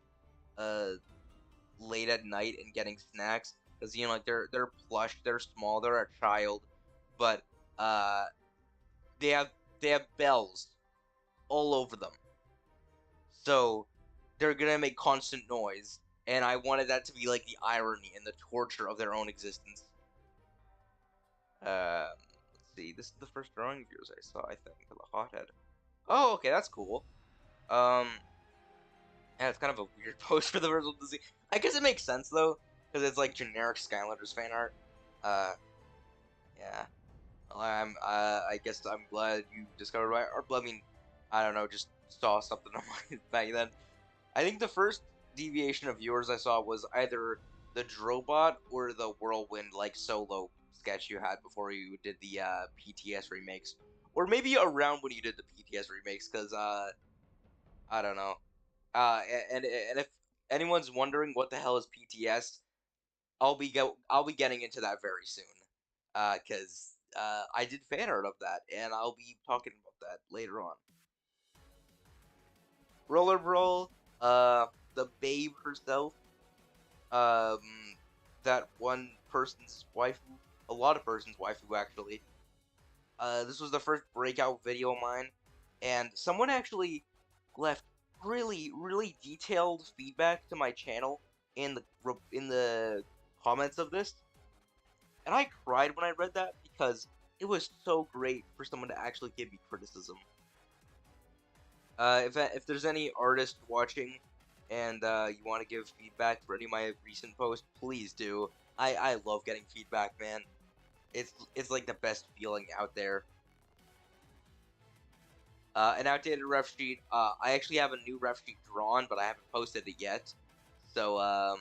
A: late at night and getting snacks, because like they're plush, they're small, they're a child, but uh they have bells all over them, so they're gonna make constant noise, and I wanted that to be like the irony and the torture of their own existence. Let's see. This is the first drawing views I saw, I think, of the hothead. Oh, okay, that's cool. Yeah, it's kind of a weird post for the first one to see. I guess it makes sense though, because it's like generic Skylanders fan art. Yeah. Well, I guess I'm glad you discovered my art. I mean, I don't know, just saw something on my back then. I think the first deviation of yours I saw was either the Drobot or the Whirlwind like solo sketch you had before you did the PTS remakes, or maybe around when you did the PTS remakes, because I don't know. And if anyone's wondering what the hell is PTS, I'll be getting into that very soon, because I did fan art of that, and I'll be talking about that later on. Roller Brawl, the Babe herself, um, that one person's waifu, a lot of person's waifu actually. This was the first breakout video of mine, and someone actually left really detailed feedback to my channel in the comments of this, and I cried when I read that because it was so great for someone to actually give me criticism. If there's any artist watching and you want to give feedback for any of my recent posts, please do. I love getting feedback, man. It's like the best feeling out there. An outdated ref sheet. I actually have a new ref sheet drawn, but I haven't posted it yet. So I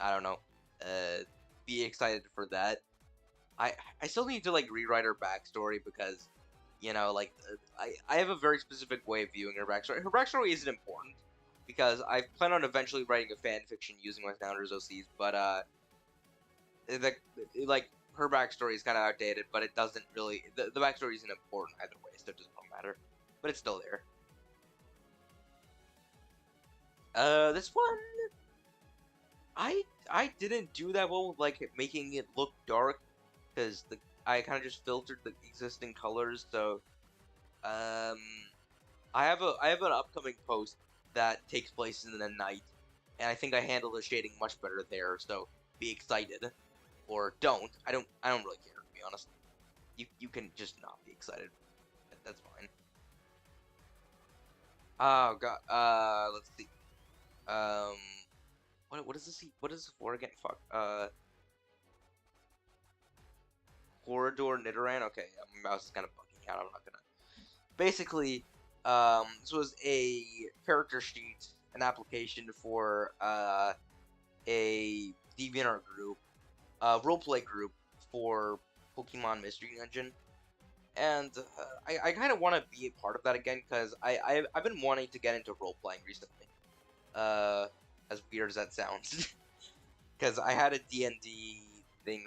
A: don't know. Be excited for that. I still need to like rewrite her backstory, because like I have a very specific way of viewing her backstory. Her backstory isn't important because I plan on eventually writing a fan fiction using my founders OCs, but like her backstory is kind of outdated, but it doesn't really the backstory isn't important either way, so it doesn't matter. But it's still there. This one I didn't do that well with like making it look dark, because I kind of just filtered the existing colors. So I have an upcoming post that takes place in the night, and I think I handle the shading much better there. So be excited, or don't. I don't really care, to be honest. You can just not be excited. That's fine. Oh god. Let's see. What is this? What is this for again? Fuck. Corridor Nidoran. Okay, my mouse is kind of bugging out. I'm not gonna. Basically, this was a character sheet, an application for a DeviantArt group, roleplay group for Pokemon Mystery Dungeon, and I kind of want to be a part of that again, because I've been wanting to get into role playing recently. As weird as that sounds. because I had a D&D thing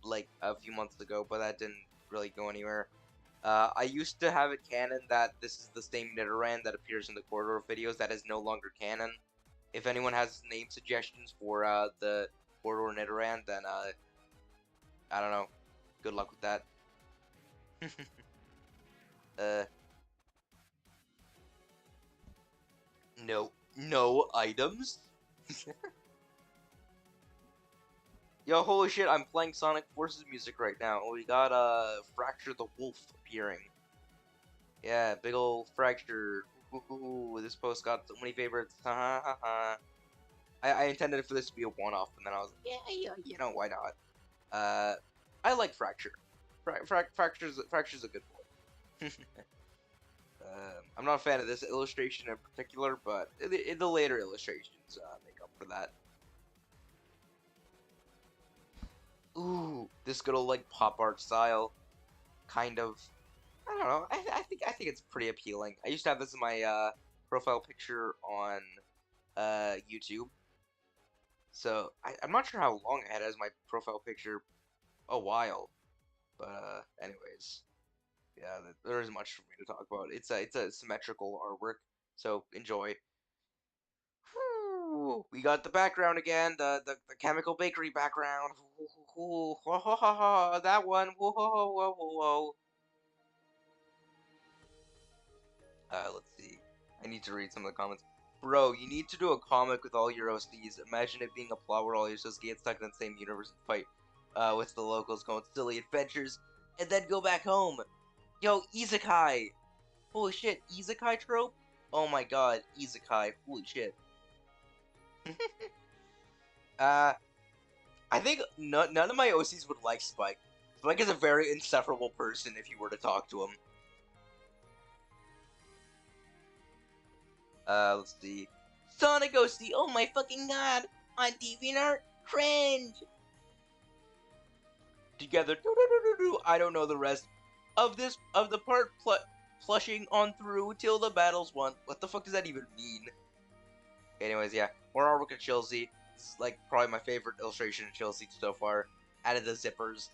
A: like a few months ago, but that didn't really go anywhere. I used to have it canon that this is the same Nidoran that appears in the corridor videos. That is no longer canon. If anyone has name suggestions for the corridor Nidoran, then I don't know. Good luck with that. uh, no items. Yo, holy shit! I'm playing Sonic Forces music right now. We got Fracture the Wolf appearing. Yeah, big ol' Fracture. Ooh, this post got so many favorites. Ha ha ha ha. I intended for this to be a one-off, and then I was like, yeah, you know, why not? I like Fracture. Fracture's a good boy. I'm not a fan of this illustration in particular, but the later illustrations make up for that. Ooh, this good old like pop art style, kind of. I don't know. I think it's pretty appealing. I used to have this in my profile picture on YouTube. So I'm not sure how long I had it as my profile picture. A while, but anyways, yeah, there isn't much for me to talk about. It's a symmetrical artwork, so enjoy. Whew, we got the background again, the chemical bakery background. That one. Whoa, whoa, whoa, whoa, whoa. Let's see. I need to read some of the comments. Bro, you need to do a comic with all your OCs. Imagine it being a plot where all your OCs get stuck in the same universe and fight with the locals, going silly adventures, and then go back home. Yo, Isekai! Holy shit, Isekai trope? Oh my god, Isekai. Holy shit. uh, I think none of my OCs would like Spike. Spike is a very insufferable person if you were to talk to him. Let's see. Sonic OC, oh my fucking god! On DeviantArt, cringe! Together, I don't know the rest of the part plushing on through till the battle's won. What the fuck does that even mean? Anyways, yeah, more artwork of Chelsea. This is like probably my favorite illustration of Chelsea so far. Added the zippers.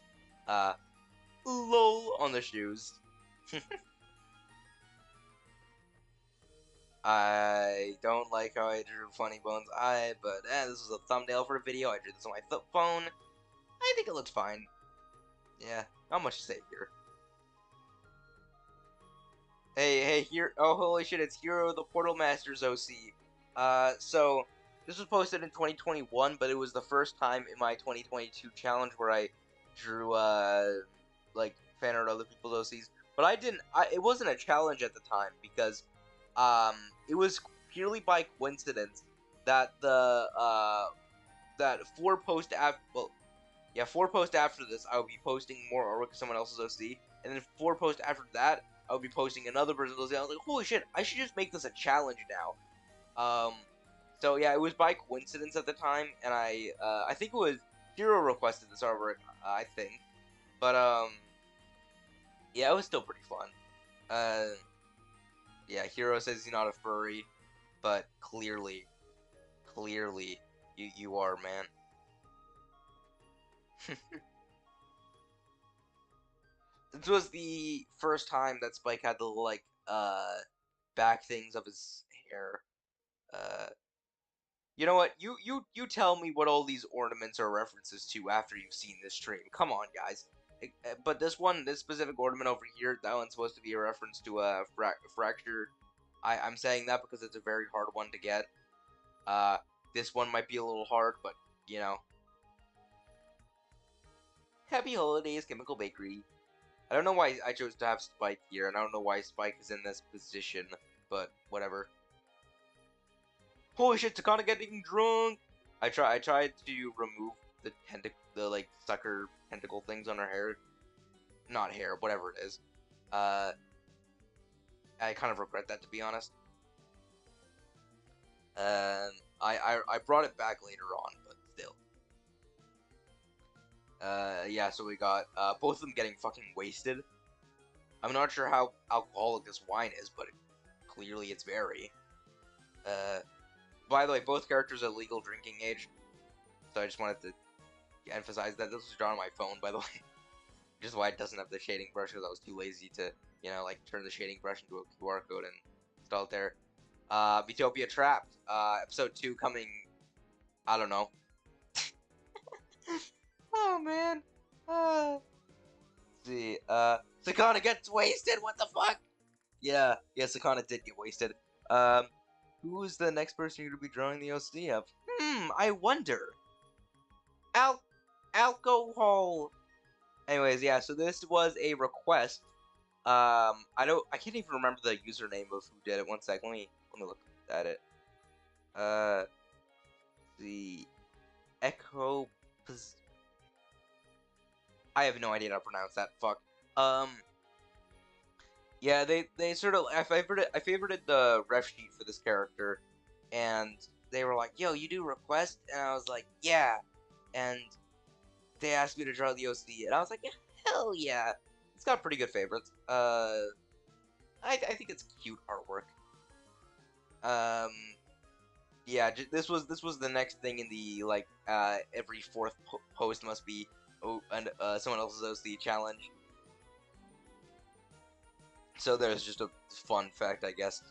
A: Lol on the shoes. I don't like how I drew Funny Bones Eye, but this is a thumbnail for a video. I drew this on my phone. I think it looks fine. Yeah, not much to say here. Hey, here. Oh, holy shit, it's Hero the Portal Masters OC. So, this was posted in 2021, but it was the first time in my 2022 challenge where I drew, like, fan art of other people's OCs. But it wasn't a challenge at the time, because, it was purely by coincidence that that 4 posts after, well, yeah, 4 posts after this, I would be posting more artwork of someone else's OC, and then 4 posts after that, I would be posting another person's OC. I was like, holy shit, I should just make this a challenge now. So yeah, it was by coincidence at the time, and I think it was Hero requested this artwork, I think, but yeah, it was still pretty fun. Yeah, Hero says he's not a furry, but clearly, you are, man. This was the first time that Spike had the like back things of his hair. Uh, you know what? You tell me what all these ornaments are references to after you've seen this stream. Come on, guys. But this specific ornament over here, that one's supposed to be a reference to a fracture. I'm saying that because it's a very hard one to get. This one might be a little hard, but you know. Happy holidays, Chemical Bakery. I don't know why I chose to have Spike here, and I don't know why Spike is in this position, but whatever. Holy shit, Takana getting drunk! I tried to remove the like sucker tentacle things on her hair. Not hair, whatever it is. I kind of regret that, to be honest. I brought it back later on, but still. Yeah, so we got both of them getting fucking wasted. I'm not sure how alcoholic this wine is, but clearly it's very. By the way, both characters are legal drinking age. So I just wanted to emphasize that this was drawn on my phone, by the way. Which is why it doesn't have the shading brush, because I was too lazy to, you know, like turn the shading brush into a QR code and install it there. Utopia Trapped, episode 2 coming, I don't know. Oh man. Let's see, Sakana gets wasted, what the fuck? Yeah, Sakana did get wasted. Who's the next person you're gonna be drawing the OC of? I wonder. Alcohol. Anyways, yeah, so this was a request. I can't even remember the username of who did it. One sec, let me look at it. The Echo. I have no idea how to pronounce that. Fuck. Yeah, they sort of I favorited the ref sheet for this character, and they were like, "Yo, you do request?" And I was like, "Yeah," and they asked me to draw the OC, and I was like, yeah, "Hell yeah!" It's got pretty good favorites. I think it's cute artwork. Yeah, this was the next thing in the like every fourth post must be someone else's OC challenge. So there's just a fun fact, I guess.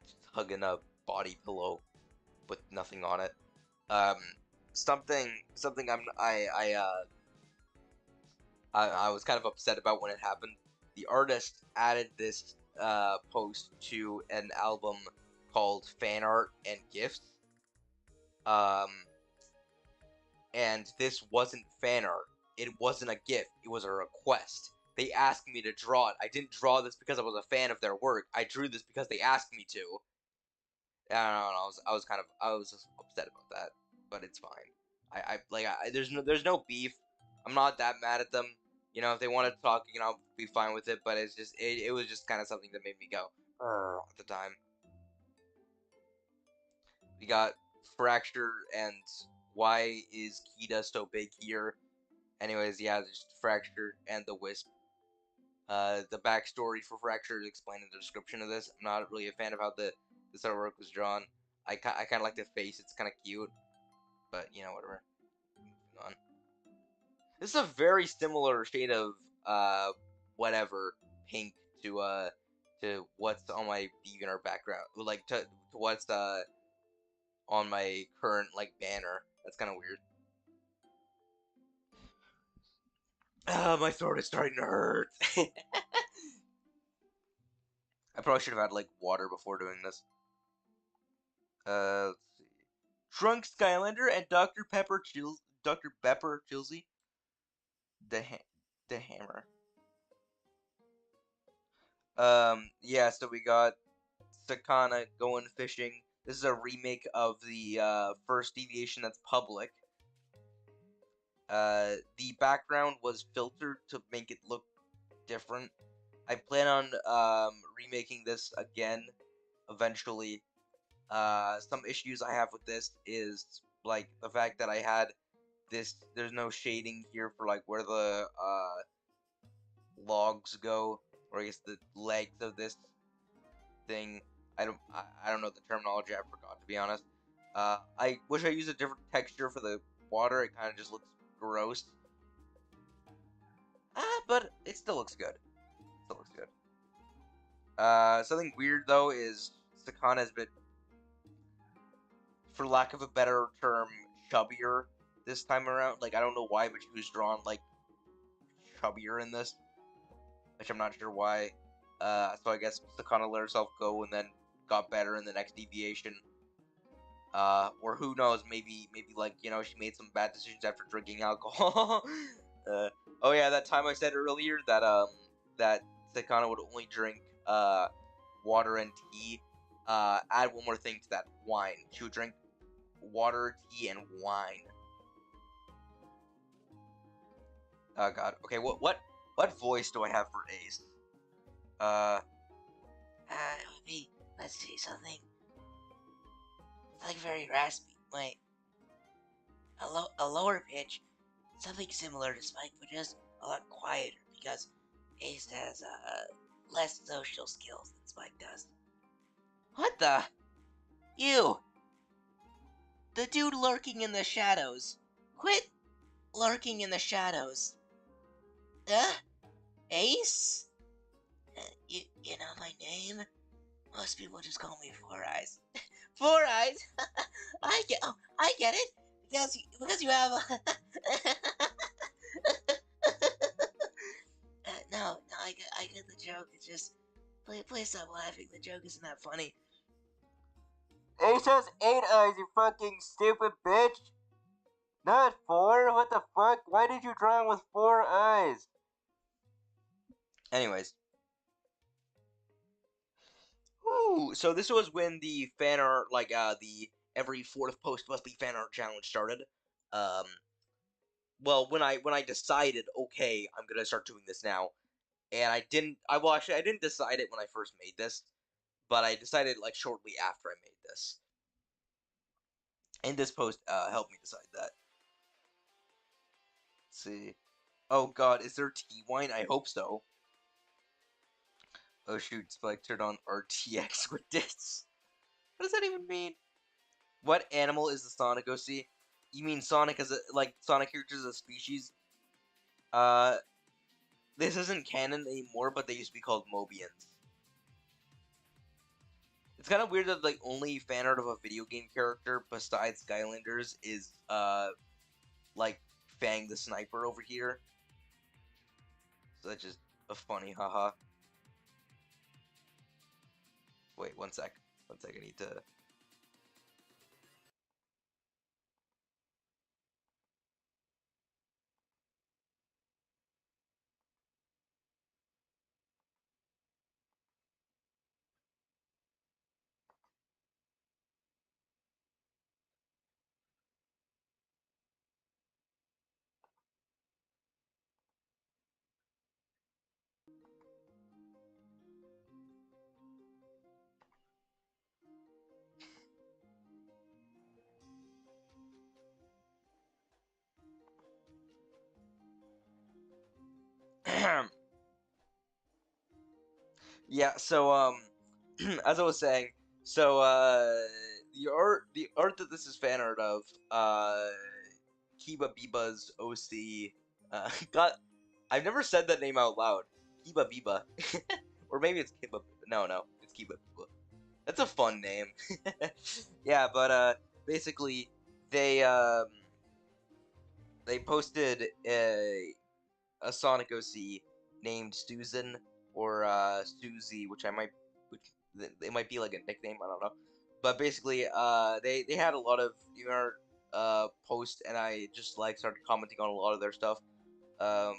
A: Just hugging a body pillow with nothing on it. Something I was kind of upset about when it happened. The artist added this post to an album called Fan Art and Gifts. And this wasn't fan art. It wasn't a gift. It was a request. They asked me to draw it. I didn't draw this because I was a fan of their work. I drew this because they asked me to. I don't know. I was just upset about that, but it's fine. There's no beef. I'm not that mad at them. You know, if they want to talk, you know, I'll be fine with it. But it was just kind of something that made me go at the time. We got Fracture and why is Kita so big here? Anyways, yeah, there's Fracture and the Wisp. The backstory for Fracture is explained in the description of this. I'm not really a fan of how this artwork was drawn. I kind of like the face. It's kind of cute. But, you know, whatever. Moving on. This is a very similar shade of, whatever, pink to what's on my Deviantart background. Like, to what's, on my current, like, banner. That's kind of weird. My throat is starting to hurt. I probably should have had, like, water before doing this. Let's see. Drunk Skylander and Dr. Pepper Chilsey. The Hammer. Yeah, so we got Sakana going fishing. This is a remake of the first deviation that's public. The background was filtered to make it look different. I plan on remaking this again eventually. Some issues I have with this is like the fact that I had this. There's no shading here for like where the logs go, or I guess the legs of this thing. I don't know the terminology. I forgot, to be honest. I wish I used a different texture for the water. It kind of just looks gross. But it still looks good. Still looks good. Something weird though is Sakana has been, for lack of a better term, chubbier this time around. Like, I don't know why, but she was drawn like chubbier in this, which I'm not sure why. So I guess Sakana let herself go and then got better in the next deviation. Or who knows, maybe like, you know, she made some bad decisions after drinking alcohol. Oh yeah, that time I said earlier that that Sakana would only drink water and tea. Add one more thing to that: wine. She would drink water, tea, and wine. Oh god. Okay, what voice do I have for Ace?
B: It would be, let's see, something like very raspy. Wait, a lower pitch, something similar to Spike, but just a lot quieter because Ace has less social skills than Spike does.
A: What the? You.
B: The dude lurking in the shadows. Quit lurking in the shadows. Ace? You know my name? Most people just call me Four Eyes. Four Eyes? I get it. Because you have a... no, I get the joke. It's just, please stop laughing. The joke isn't that funny.
A: Ace has 8 eyes, you fucking stupid bitch. Not 4? What the fuck? Why did you draw him with 4 eyes? Anyways. Ooh, so this was when the fan art, like, the every 4th post must be fan art challenge started. Well, when I decided, okay, I'm gonna start doing this now, and I didn't, I didn't decide it when I first made this, but I decided, like, shortly after I made this. And this post, helped me decide that. Let's see. Oh god, is there tea wine? I hope so. Oh shoot, Spike turned on RTX with this. What does that even mean? What animal is the Sonic OC? You mean Sonic as a, like, Sonic characters as a species? Uh, this isn't canon anymore, but they used to be called Mobians. It's kind of weird that, like, only fan art of a video game character besides Skylanders is, like, Fang the Sniper over here. So that's just a funny haha. Wait, one sec. One sec, I need to... Yeah, so, as I was saying, so, the art that this is fan art of, Kiba Biba's OC, got, I've never said that name out loud, Kiba Biba, or maybe it's Kiba, no, it's Kiba Biba, that's a fun name, yeah, but, basically, they posted a Sonic OC named Susan or Susie, which it might be like a nickname. I don't know, but basically, they had a lot of posts, and I just like started commenting on a lot of their stuff. Um,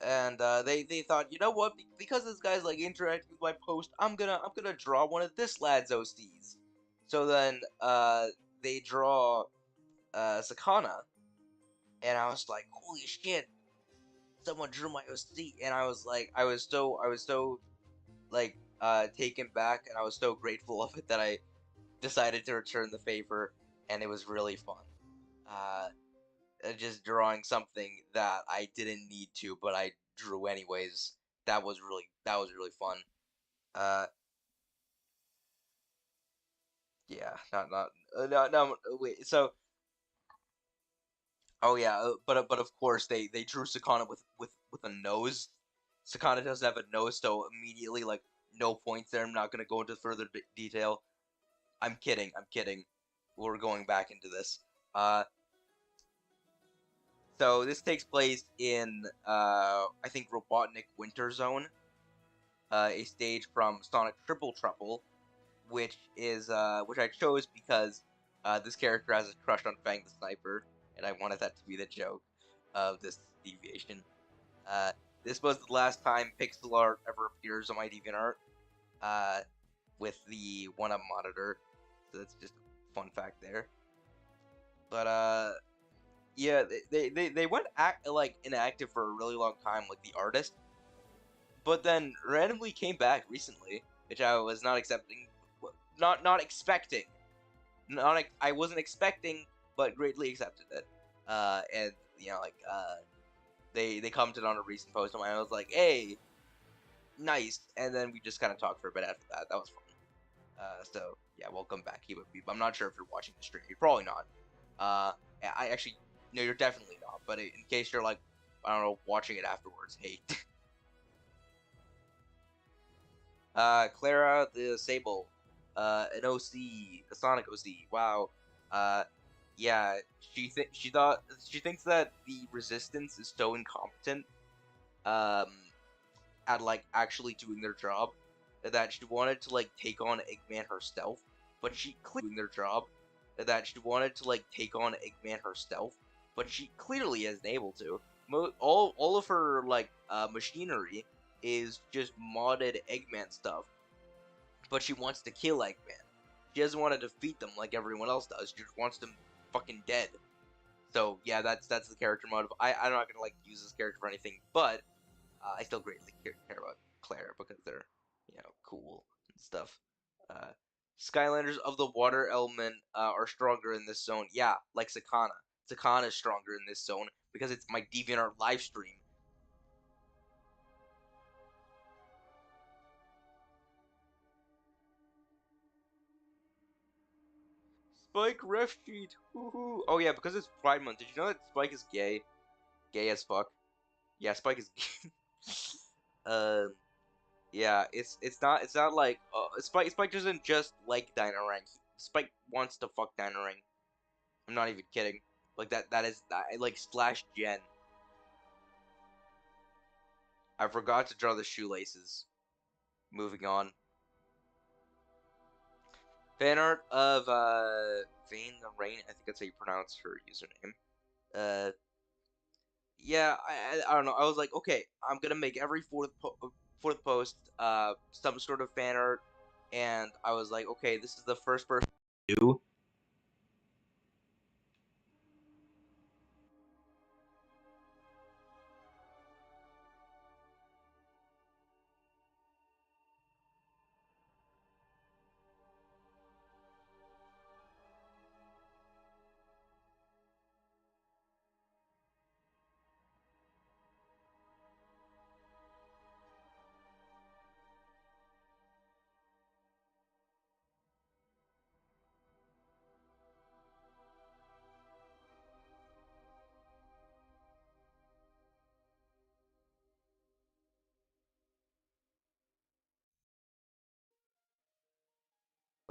A: and they thought, you know what? Because this guy's like interacting with my post, I'm gonna draw one of this lad's OCs. So then they draw Sakana, and I was like, holy shit, someone drew my OC, and I was so like taken back, and I was so grateful of it that I decided to return the favor, and it was really fun. Uh, just drawing something that I didn't need to, but I drew anyways. That was really fun. Uh, yeah, not no no wait. So oh yeah, but of course they drew Sakana with a nose. Sakana doesn't have a nose, so immediately, like, no points there. I'm not gonna go into further detail. I'm kidding. I'm kidding. We're going back into this. Uh, so this takes place in I think Robotnik Winter Zone, a stage from Sonic Triple Trouble, which I chose because this character has a crush on Fang the Sniper, and I wanted that to be the joke of this deviation. Uh, this was the last time pixel art ever appears on my DeviantArt, uh, with the 1-up monitor. So that's just a fun fact there. But yeah, they went like inactive for a really long time, like the artist, but then randomly came back recently, which I was not accepting, not expecting, not I wasn't expecting, but greatly accepted it. And like they commented on a recent post of mine. I was like, hey, nice, and then we just kind of talked for a bit after that. That was fun. So Yeah, welcome back, He would be. I'm not sure if you're watching the stream. You're probably not. I actually, no, you're definitely not. But in case you're like, I don't know, watching it afterwards, hey. Clara the Sable, an OC, a Sonic OC. Wow. Uh, yeah, she thinks that the Resistance is so incompetent, um, at like actually doing their job, that she wanted to like take on Eggman herself, but she clearly isn't able to. All of her like machinery is just modded Eggman stuff, but she wants to kill Eggman. She doesn't want to defeat them like everyone else does. She just wants them fucking dead. So yeah, that's the character motive. I'm not gonna like use this character for anything, but I still greatly care about Claire because they're, cool and stuff. Uh, Skylanders of the water element are stronger in this zone. Yeah, like Sakana. Sakana is stronger in this zone because it's my DeviantArt live stream. Spike ref sheet. Woohoo. Oh yeah, because it's Pride Month. Did you know that Spike is gay? Gay as fuck. Yeah, Spike is gay. um, yeah, it's not like Spike doesn't just like Dynarang. Spike wants to fuck Dynarang. I'm not even kidding. Like that is like slash Gen. I forgot to draw the shoelaces. Moving on. Fan art of Vane the Rain. I think that's how you pronounce her username. Uh, yeah, I don't know. I was like, okay, I'm gonna make every fourth post some sort of fan art, and I was like, okay, this is the first person to do.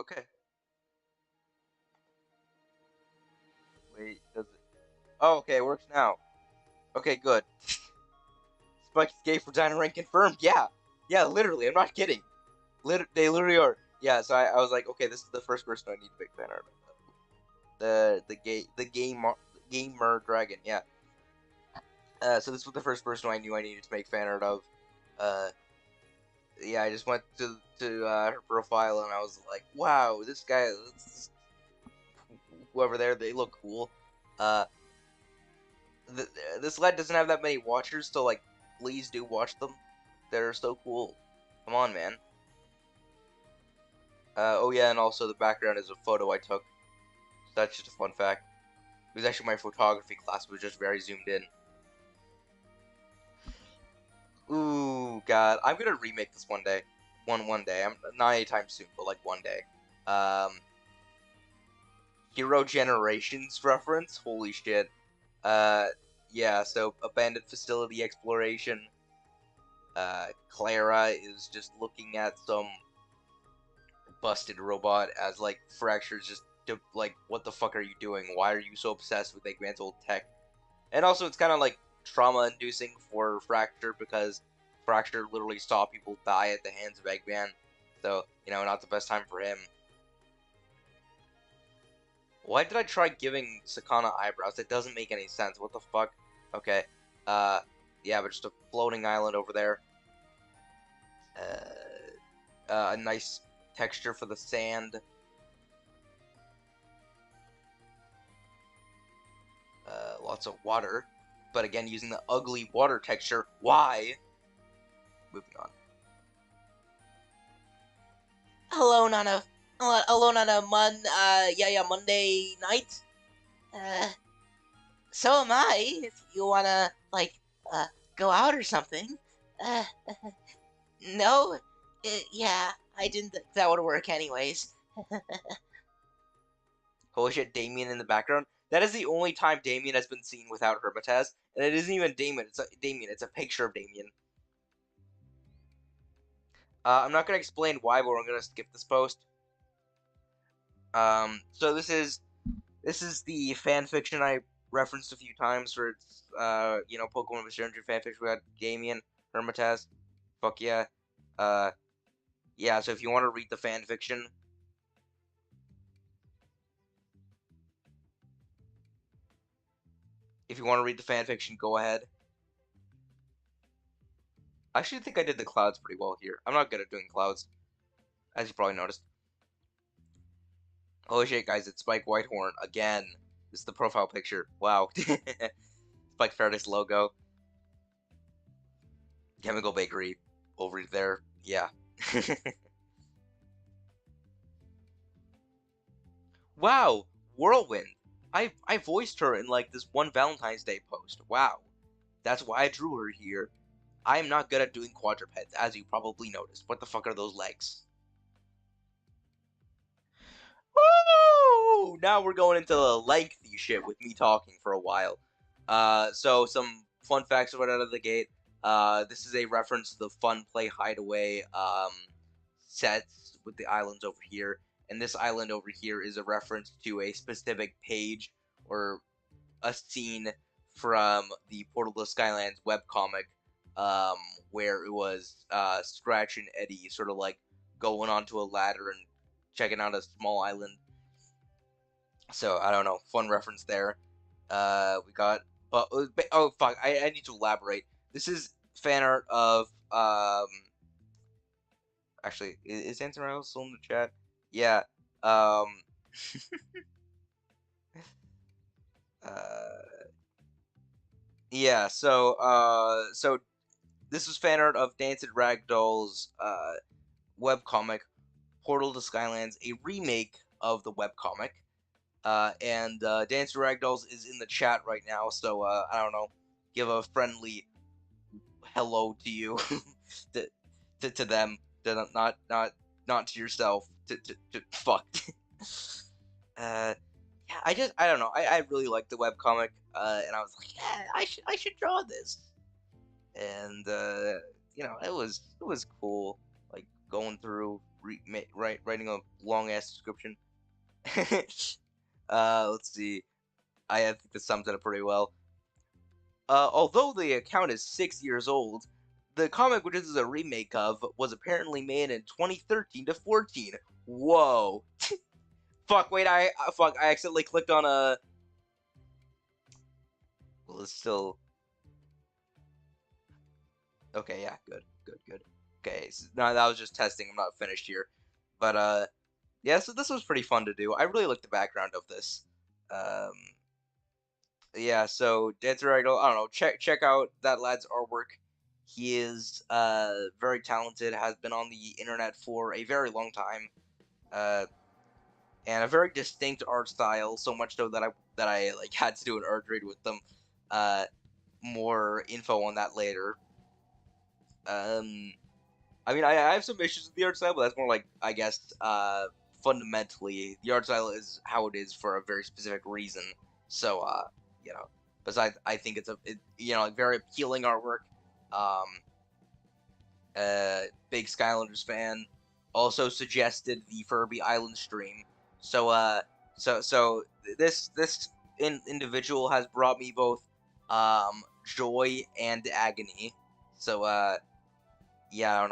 A: Okay. Wait, does it? Oh, okay, it works now. Okay, good. Spike's gay for Dynamite confirmed. Yeah, yeah, literally. I'm not kidding. They literally are. Yeah, so I was like, okay, this is the first person I need to make fan art of. The gamer dragon. Yeah. So this was the first person I knew I needed to make fan art of. Uh, yeah, I just went to her profile and I was like, wow, this guy, whoever they look cool. Uh, th this lad doesn't have that many watchers, so like, please do watch them. They're so cool. Come on, man. Oh yeah, and also the background is a photo I took. So that's just a fun fact. It was actually my photography class, but it was just very zoomed in. Ooh, God, I'm gonna remake this one day. One day. I'm not anytime soon, but like one day. Hero Generations reference. Holy shit. Uh, yeah. So abandoned facility exploration. Clara is just looking at some busted robot as like Fracture's just like, what the fuck are you doing? Why are you so obsessed with Eggman's old tech? And also, it's kind of like trauma-inducing for Fracture because Fracture literally saw people die at the hands of Eggman. So, not the best time for him. Why did I try giving Sakana eyebrows? That doesn't make any sense. What the fuck? Okay. Yeah, but just a floating island over there. A nice texture for the sand. Lots of water. But again, using the ugly water texture. Why? Moving on.
B: Alone on a Monday night. Uh, so am I. If you wanna go out or something. Uh, no. Yeah, I didn't think that would work anyways.
A: Holy shit, Damien in the background. That is the only time Damien has been seen without Hermitage, and it isn't even Damien. It's a picture of Damien. I'm not gonna explain why, but we're gonna skip this post. So this is the fan fiction I referenced a few times for its Pokemon with Stranger fan fiction. We got Damien, Hermitage. Fuck yeah. Yeah. So if you want to read the fan fiction, go ahead. I actually think I did the clouds pretty well here. I'm not good at doing clouds, as you probably noticed. Holy shit, guys, it's Spike Whitehorn again. This is the profile picture. Wow. Spike Faraday logo. Chemical Bakery over there. Yeah. Wow. Whirlwind. I voiced her in like this one Valentine's Day post. Wow. That's why I drew her here. I am not good at doing quadrupeds, as you probably noticed. What the fuck are those legs? Woo! Now we're going into the lengthy shit with me talking for a while. So some fun facts right out of the gate. This is a reference to the Fun Play Hideaway sets with the islands over here, and this island over here is a reference to a specific page or a scene from the Portal to Skylands webcomic, where it was Scratch and Eddie sort of like going onto a ladder and checking out a small island. So I don't know, fun reference there. We got oh fuck, I need to elaborate. This is fan art of actually is Anton still in the chat? Yeah. Uh yeah, so this is fan art of Dancing Ragdoll's webcomic Portal to Skylands, a remake of the webcomic. And Dance Ragdolls is in the chat right now, so I don't know, give a friendly hello to you, to them, not to yourself, to fuck. Yeah, I don't know, I really like the webcomic, and I was like, yeah, I should draw this, and it was cool, like going through writing a long ass description. Let's see. I think this sums it up pretty well. Although the account is 6 years old, the comic, which this is a remake of, was apparently made in 2013 to 14. Whoa. Fuck, wait, I accidentally clicked on a... Well, it's still... Okay, yeah, good. Okay, so, no, that was just testing. I'm not finished here. But, yeah, so this was pretty fun to do. I really like the background of this. Yeah, so Dancer Idol, I don't know, check out that lad's artwork. He is very talented, has been on the internet for a very long time, and a very distinct art style, so much so that I like had to do an art grade with them. More info on that later. I mean, I have some issues with the art style, but that's more like, I guess, fundamentally, the art style is how it is for a very specific reason. So, besides, I think it's like very appealing artwork. Big Skylanders fan. Also suggested the Furby Island stream. So, this individual has brought me both, joy and agony. So, yeah, I don't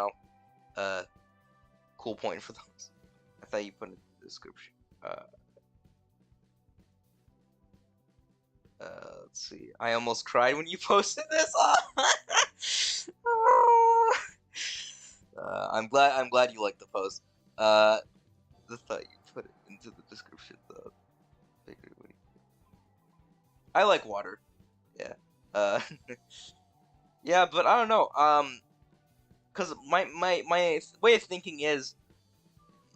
A: know. Cool point for those. I thought you put in the description. Let's see. I almost cried when you posted this. I'm glad you liked the post. I thought you put it into the description though. I like water. Yeah. Yeah, but I don't know. Cause my way of thinking is,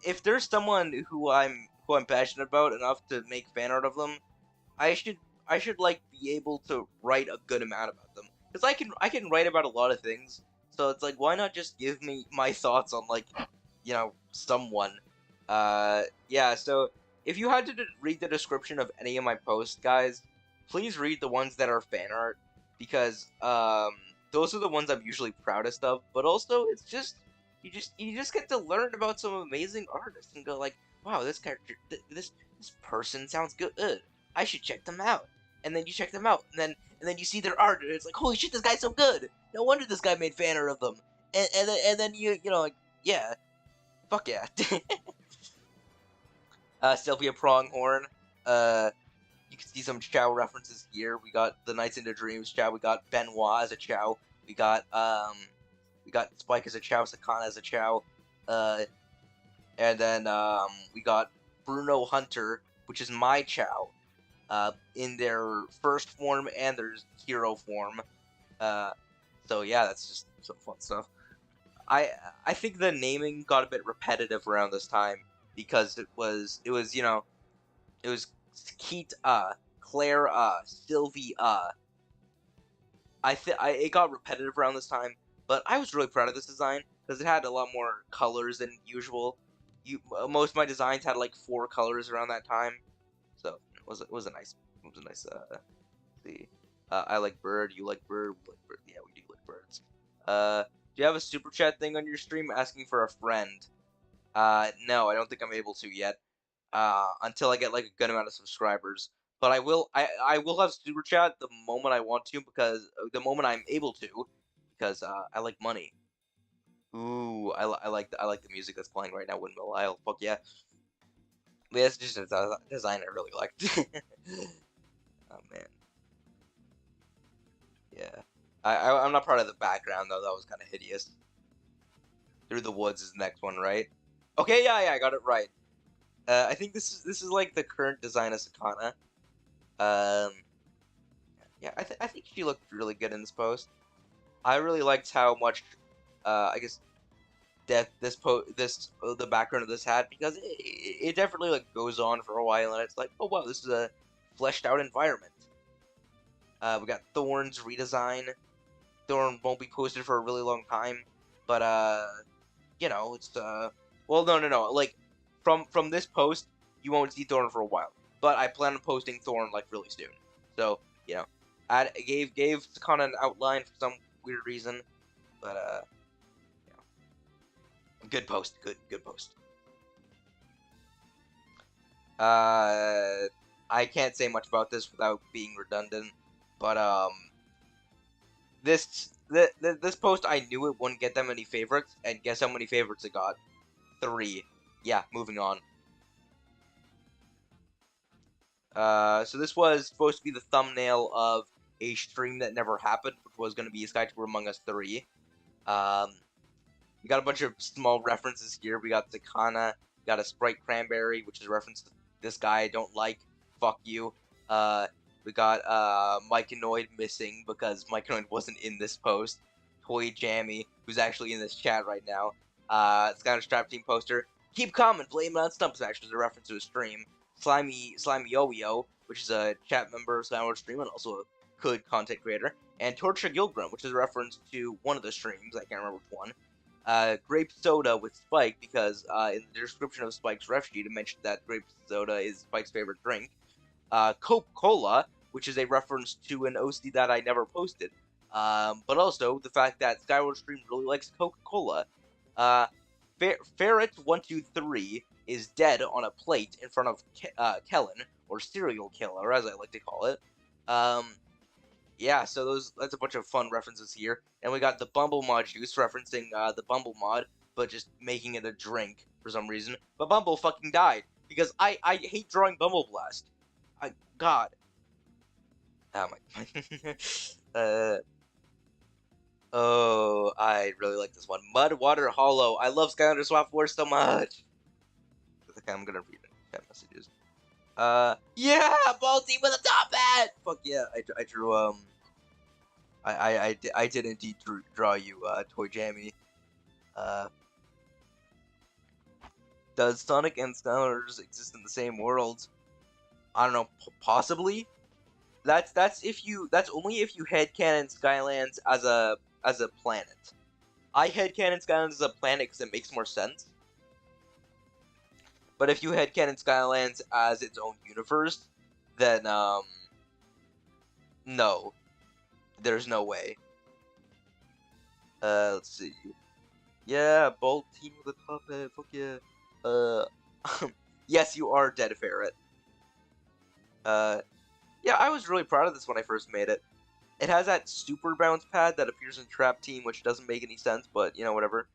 A: if there's someone who I'm passionate about enough to make fan art of them, I should like be able to write a good amount about them, because I can write about a lot of things. So it's like, why not just give me my thoughts on, like, someone, Yeah, so if you had to read the description of any of my posts, guys, please read the ones that are fan art, because those are the ones I'm usually proudest of. But also, it's just you just get to learn about some amazing artists and go like, wow, this character, this person sounds good. I should check them out. And then you check them out, and then you see their art, and it's like, holy shit, this guy's so good. No wonder this guy made fan art of them. And then you know, like, yeah, fuck yeah. Sylvia Pronghorn. You can see some Chow references here. We got the Knights into Dreams Chow. We got Benoit as a Chow. We got Spike as a Chow. Sakana as a Chow. And then we got Bruno Hunter, which is my Chow, in their first form and their hero form. So yeah, that's just some fun stuff. I think the naming got a bit repetitive around this time because it was it was Keat Claire Sylvie it got repetitive around this time, but I was really proud of this design because it had a lot more colors than usual. Most of my designs had like 4 colors around that time, so it was a nice see. I like bird, you like bird, we like bird. Yeah, we do like birds. Do you have a super chat thing on your stream asking for a friend? No, I don't think I'm able to yet. Until I get like a good amount of subscribers. But I will have super chat the moment I want to, because the moment I'm able to, because I like money. Ooh, I like the music that's playing right now, Windmill Isle. Fuck yeah. But yeah, it's just a design I really liked. Oh man, yeah. I'm not proud of the background though. That was kind of hideous. Through the Woods is the next one, right? Okay, yeah, I got it right. I think this is like the current design of Sakana. Um, yeah, I think she looked really good in this post. I really liked how much, I guess, depth the background of this had, because it definitely like goes on for a while, and it's like, oh wow, this is a fleshed out environment. We got Thorn's redesign. Thorn won't be posted for a really long time, but it's well, no, like from this post, you won't see Thorn for a while, but I plan on posting Thorn like really soon. So I gave Sakana an outline for some weird reason, but good post, good post. I can't say much about this without being redundant, but this post, I knew it wouldn't get that many favorites, and guess how many favorites it got? 3. Yeah, moving on. So this was supposed to be the thumbnail of a stream that never happened, which was going to be Sky Tour Among Us 3. We got a bunch of small references here. We got Sakana, we got a Sprite Cranberry, which is a reference to this guy I don't like. Fuck you. We got Myconoid missing because Myconoid wasn't in this post. Toy Jammy, who's actually in this chat right now. Skylar Strap Team poster. Keep calm, blame it on Stump Smash, which is a reference to a stream. Slimy Yo-Yo, which is a chat member of Skyward Stream and also a good content creator. And Torture Gilgrim, which is a reference to one of the streams, I can't remember which one. Grape soda with Spike, because in the description of Spike's ref sheet, it mentioned that grape soda is Spike's favorite drink. Coca-Cola, which is a reference to an OC that I never posted. But also the fact that Skyward Stream really likes Coca-Cola. Ferret123 is dead on a plate in front of Kellen, or Serial Killer, as I like to call it. Yeah, so that's a bunch of fun references here. And we got the Bumble Mod juice referencing the Bumble Mod, but just making it a drink for some reason. But Bumble fucking died, because I hate drawing Bumble Blast. God. Oh my. Oh, I really like this one. Mud Water Hollow. I love Skylander Swap Wars so much. Okay, I'm gonna read it. Chat messages. Yeah, Balti with a top hat. Fuck yeah, I drew I did indeed draw you, Toy Jammy. Does Sonic and Skylanders exist in the same world? I don't know, possibly. That's only if you headcanon Skylands as a planet. I headcanon Skylands as a planet because it makes more sense. But if you headcanon Skylands as its own universe, then no, there's no way. Let's see. Yeah, bold team with a top head. Fuck yeah. Yes, you are dead, ferret. Yeah, I was really proud of this when I first made it. It has that super bounce pad that appears in Trap Team, which doesn't make any sense, but you know, whatever.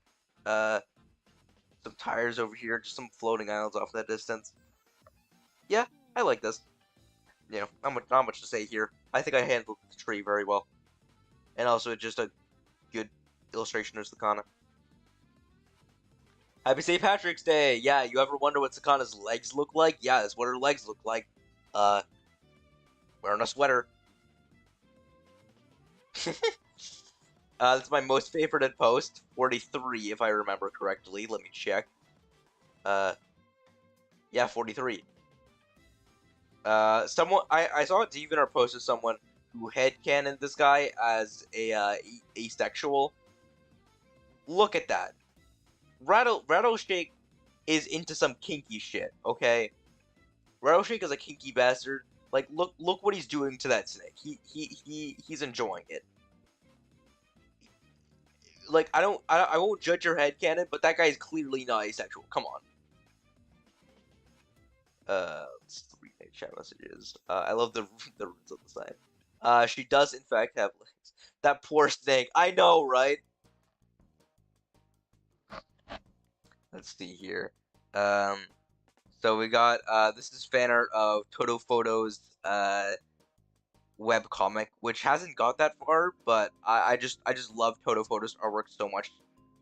A: Some tires over here, just some floating islands off that distance. Yeah, I like this. You know, not much to say here. I think I handled the tree very well, and also just a good illustration of Sakana. Happy St. Patrick's Day! Yeah, you ever wonder what Sakana's legs look like? Yeah, that's what her legs look like. Wearing a sweater. That's my most favorited post. 43, if I remember correctly. Let me check. Yeah, 43. Someone I saw a Deviantart post of someone who headcanoned this guy as a asexual. Look at that. Rattleshake is into some kinky shit, okay? Rattleshake is a kinky bastard. Like, look what he's doing to that snake. He's enjoying it. Like, I won't judge your headcanon, but that guy is clearly not asexual. Come on. Let's read chat messages. I love the runes on the side. She does in fact have legs. That poor snake. I know, right? Let's see here. So we got this is fan art of Toto Photo's web comic, which hasn't got that far, but I just love Toto Photo's artwork so much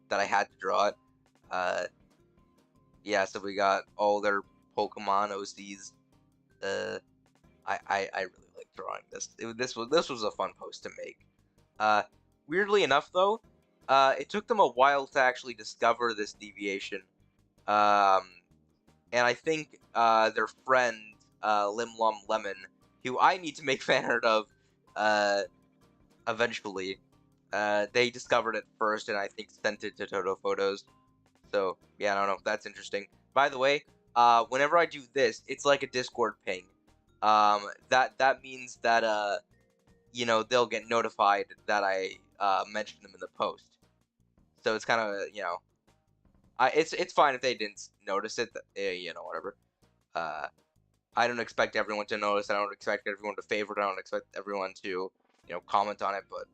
A: that I had to draw it. Yeah, so we got all their Pokemon OCs. I really like drawing this. This was a fun post to make. Weirdly enough, though, it took them a while to actually discover this deviation. And I think their friend Lim Lum Lemon, who I need to make fan art of eventually, they discovered it first, and I think sent it to Toto Photos. So yeah, I don't know. That's interesting. By the way, whenever I do this, it's like a Discord ping. That means that you know, they'll get notified that I mentioned them in the post. So it's kind of, you know, it's fine if they didn't notice it. You know, whatever. I don't expect everyone to notice. I don't expect everyone to favorite. I don't expect everyone to, you know, comment on it. But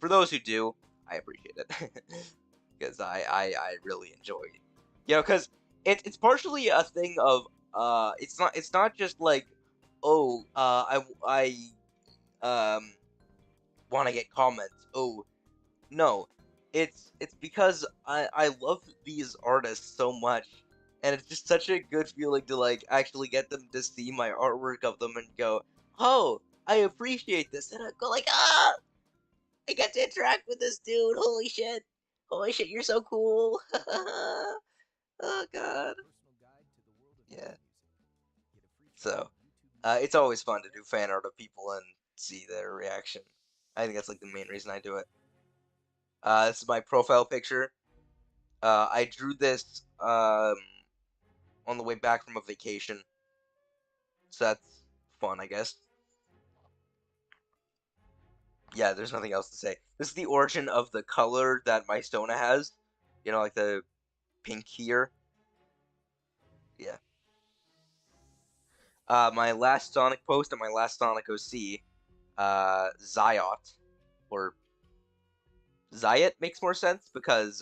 A: for those who do, I appreciate it because I really enjoy it. You know, because it's partially a thing of it's not just like, oh, I want to get comments. Oh, no, it's because I love these artists so much, and it's just such a good feeling to like actually get them to see my artwork of them and go, oh, I appreciate this, and I go like, ah, I get to interact with this dude. Holy shit, you're so cool. Oh god, yeah. So, it's always fun to do fan art of people and see their reaction. I think that's like the main reason I do it. This is my profile picture. I drew this on the way back from a vacation, so that's fun, I guess. Yeah, there's nothing else to say. This is the origin of the color that my Stona has. You know, like the pink here. Yeah. My last Sonic post and my last Sonic OC, Zyot, or Zayat makes more sense because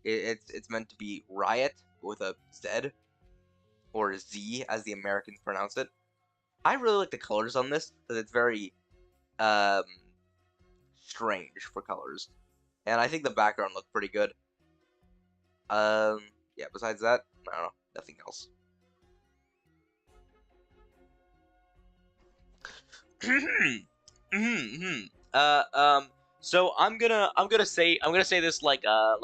A: it's meant to be riot with a Z or Z as the Americans pronounce it. I really like the colors on this because it's very um, strange for colors, and I think the background looked pretty good. Yeah. Besides that, I don't know, nothing else. So I'm gonna say this like a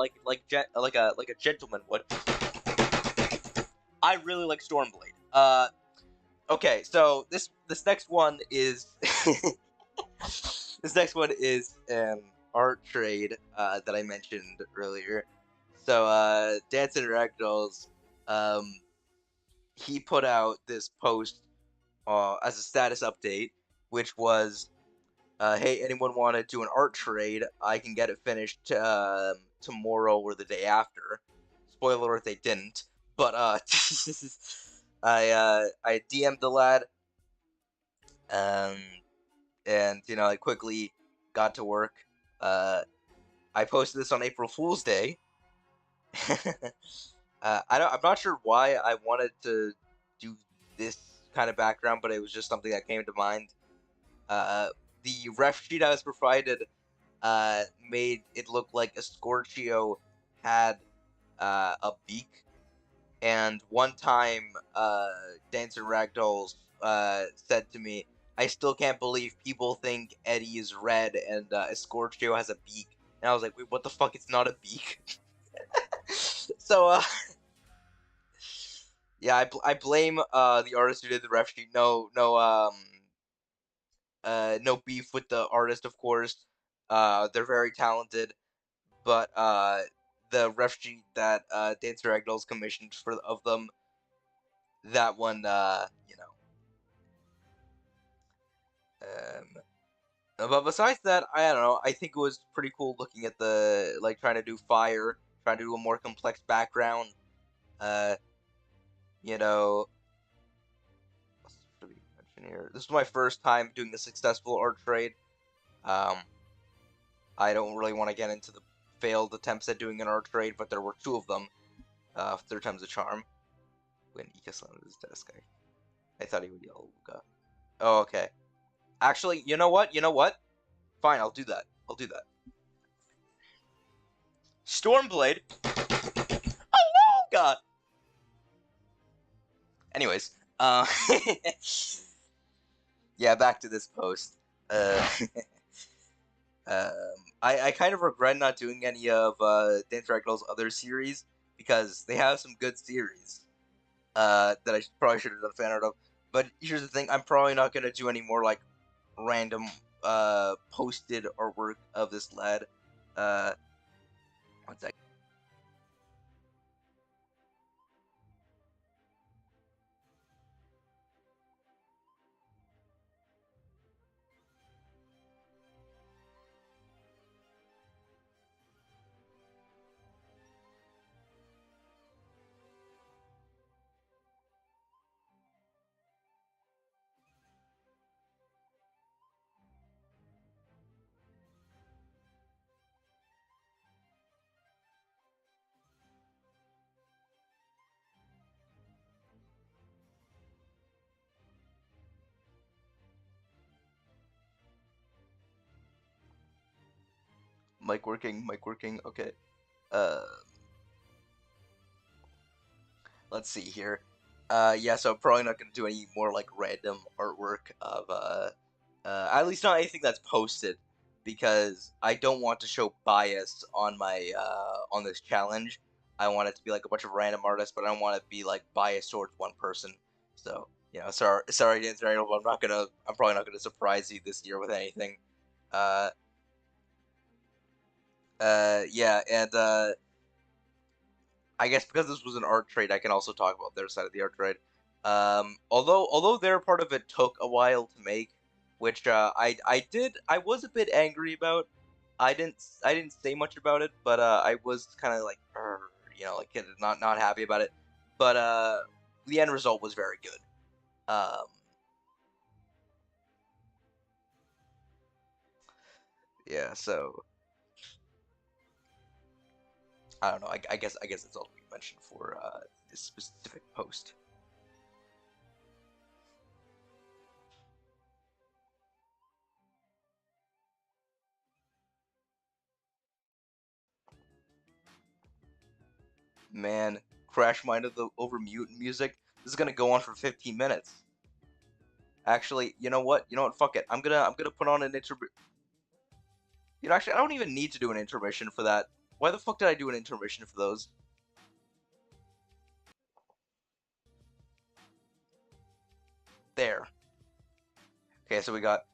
A: gentleman would. I really like Stormblade. Okay, so this next one is this next one is an art trade that I mentioned earlier. So Dance Interactals, he put out this post as a status update, which was, "Hey, anyone want to do an art trade? I can get it finished tomorrow or the day after." Spoiler alert, they didn't. But I DM'd the lad, um, and I quickly got to work. I posted this on April Fool's Day. I'm not sure why I wanted to do this kind of background, but it was just something that came to mind. The ref sheet I was provided made it look like a Scorchio had a beak. And one time, Dancer Ragdolls said to me, "I still can't believe people think Eddie is red and Scorchio has a beak." And I was like, "Wait, what the fuck? It's not a beak." So, yeah, I blame the artist who did the ref sheet. No beef with the artist, of course. They're very talented, but the ref sheet that Dancer Ragdolls commissioned for of them, that one, but besides that, I don't know. I think it was pretty cool looking at the trying to do fire, trying to do a more complex background. Uh, you know, what should we mention here? This is my first time doing a successful art trade. Um, I don't really want to get into the failed attempts at doing an art trade, but there were two of them. Third time's a charm. When Ika slammed his desk, I thought he would yell Luka. Oh, okay. Actually, you know what? You know what? Fine, I'll do that. I'll do that. Stormblade. Oh God. Anyways, yeah, back to this post. Uh, um, I kind of regret not doing any of Dance Ragdoll's other series because they have some good series that I probably should have done fan art of. But here's the thing: I'm probably not gonna do any more random posted artwork of this lad. One sec. Mic working, mic working. Okay. Uh, let's see here. Yeah, so I'm probably not gonna do any more random artwork of at least not anything that's posted, because I don't want to show bias on my on this challenge. I want it to be a bunch of random artists, but I don't want to be biased towards one person. So sorry, Dancer Idol, but I'm probably not gonna surprise you this year with anything. Uh, yeah, and I guess because this was an art trade, I can also talk about their side of the art trade. Although their part of it took a while to make, which I was a bit angry about. I didn't say much about it, but I was kind of not happy about it. But the end result was very good. Um, yeah, so I don't know. I guess that's all we can mention for this specific post. Man, crash minded the over mute music. This is gonna go on for 15 minutes. Actually, you know what? You know what? Fuck it. I'm gonna put on an intermission. Actually, I don't even need to do an intermission for that. Why the fuck did I do an intermission for those? There. Okay, so we got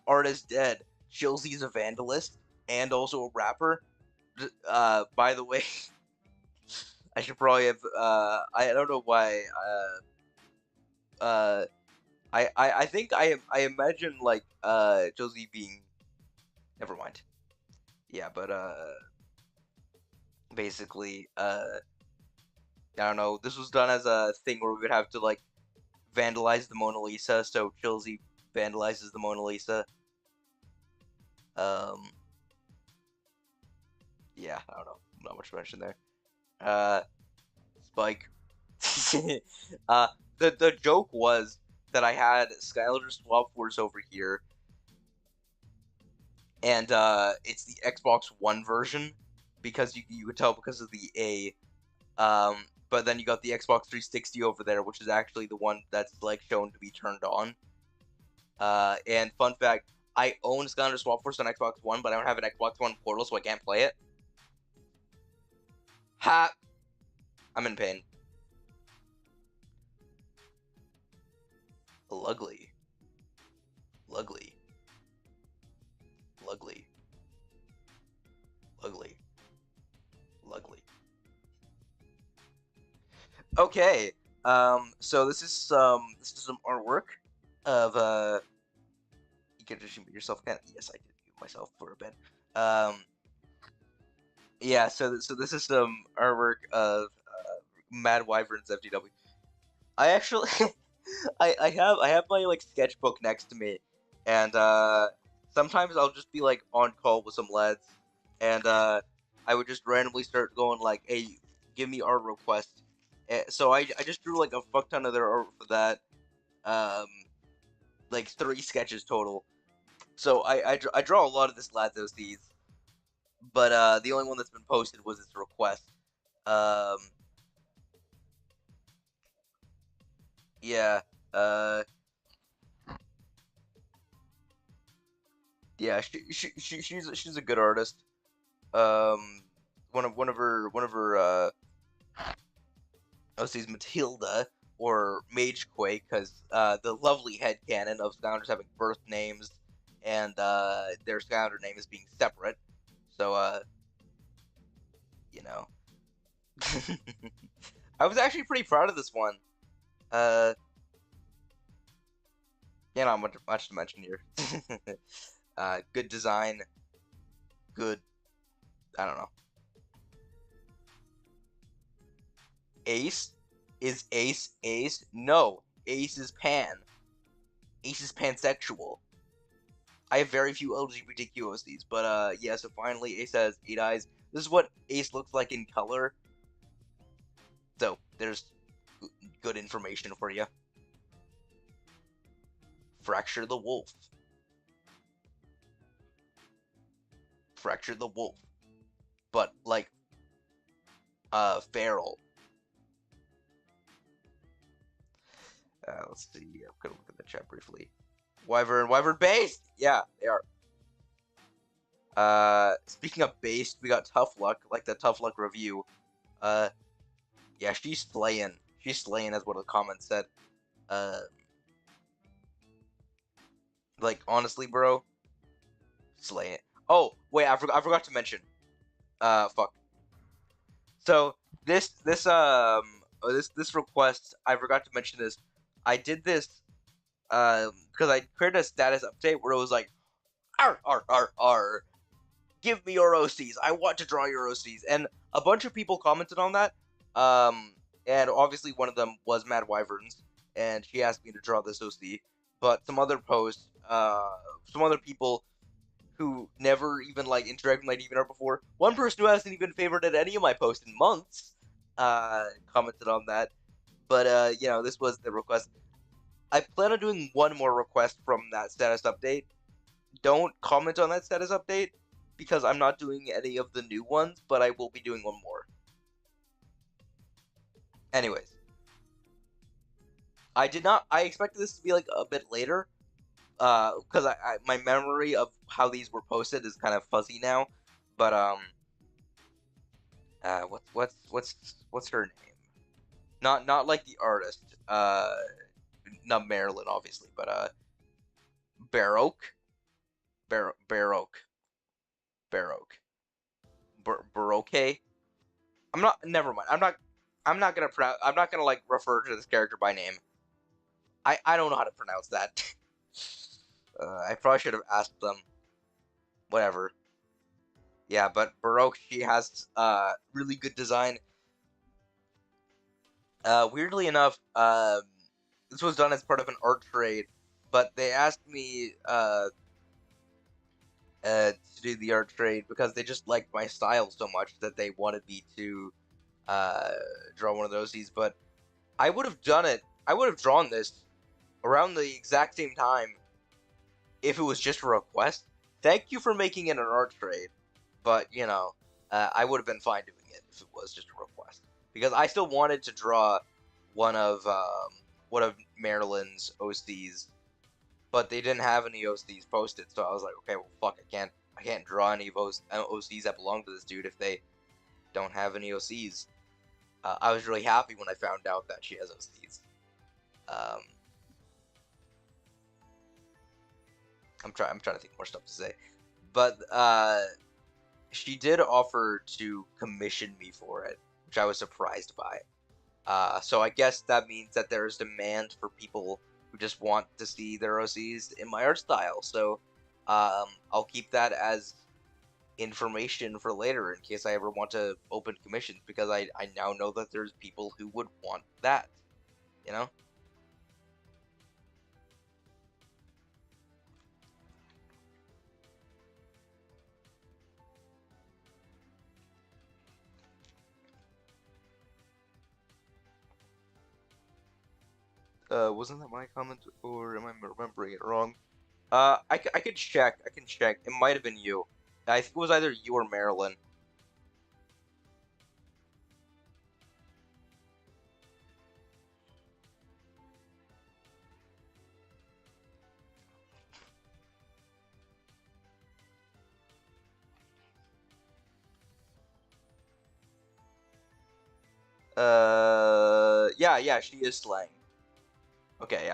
A: Artist Dead. Chilsey's a vandalist and also a rapper. By the way, I should probably have. I don't know why. I think I imagine like Josie being, never mind. Yeah, but basically I don't know. This was done as a thing where we would have to like vandalize the Mona Lisa, so Chilsey vandalizes the Mona Lisa. Um, yeah, I don't know. Not much to mention there. Spike. uh, the joke was that I had Skylar Swap Force over here, and it's the Xbox One version because you could tell because of the A. But then you got the Xbox 360 over there, which is actually the one that's like shown to be turned on. And fun fact, I own Skylander Swap Force on Xbox One, but I don't have an Xbox One portal, so I can't play it. Ha! I'm in pain. Lugly. Lugly. Lugly. Lugly. Lugly. Okay. So this is some artwork of you can just mute yourself again. Yes, I did mute myself for a bit. Yeah, so this is some artwork of Mad Wyvern's FTW. I actually I have my like sketchbook next to me, and sometimes I'll just be like on call with some lads, and I would just randomly start going like, "Hey, give me art requests." So I just drew like a fuck ton of their art for that, um, like 3 sketches total. So I draw a lot of this lads OCs, but the only one that's been posted was its request. Um, yeah, uh, yeah, she's a good artist. Um, one of her OC's Matilda or Magequake, because the lovely headcanon of Scoundrels having birth names and their Scounder name is being separate. So you know, I was actually pretty proud of this one. Uh, yeah, not much to mention here. Good design, good. I don't know. Ace is Ace? No, Ace is pan. Ace is pansexual. I have very few LGBTQ OCs, but yeah. So finally, Ace has 8 eyes. This is what Ace looks like in color. So there's good information for you. Fracture the wolf. Fracture the wolf. But like feral. Let's see. I'm gonna look at the chat briefly. Wyvern based. Yeah, they are. Speaking of based, we got Tough Luck, like the Tough Luck review. Yeah, she's slaying. She's slaying, as what the comment said. Like honestly, bro, slaying. Oh wait, I forgot to mention. Fuck. So this request, I forgot to mention this. I did this because I created a status update where it was like, R, give me your OCs. I want to draw your OCs, and a bunch of people commented on that. And obviously one of them was Mad Wyverns, and she asked me to draw this OC. But some other posts, some other people who never even like interacted with my DeviantArt before. One person who hasn't even favorited any of my posts in months, commented on that. But you know, this was the request. I plan on doing one more request from that status update. Don't comment on that status update because I'm not doing any of the new ones, but I will be doing one more. Anyways, I expected this to be like a bit later, because my memory of how these were posted is kind of fuzzy now. But what's her name? Not like the artist. Not Marilyn, obviously, but Baroque, Baroque, Baroque, Baroque. I'm not. Never mind. I'm not gonna like refer to this character by name. I don't know how to pronounce that. I probably should have asked them. Whatever. Yeah, but Baroque, she has really good design. Weirdly enough, this was done as part of an art trade, but they asked me to do the art trade because they just liked my style so much that they wanted me to draw one of those. But I would have done it. I would have drawn this around the exact same time if it was just a request. Thank you for making it an art trade, but you know, I would have been fine doing it if it was just a request because I still wanted to draw one of Maryland's OCs, but they didn't have any OCs posted, so I was like, okay, well, fuck, I can't draw any of OCs that belong to this dude if they don't have any OCs. I was really happy when I found out that she has OCs. Um, I'm trying to think more stuff to say, but she did offer to commission me for it, which I was surprised by. So I guess that means that there is demand for people who just want to see their OCs in my art style. So I'll keep that as information for later in case I ever want to open commissions because I now know that there's people who would want that, you know? Wasn't that my comment or am I remembering it wrong? I could check. I can check. It might have been you. I think it was either you or Marilyn. Yeah, she is slang. Okay,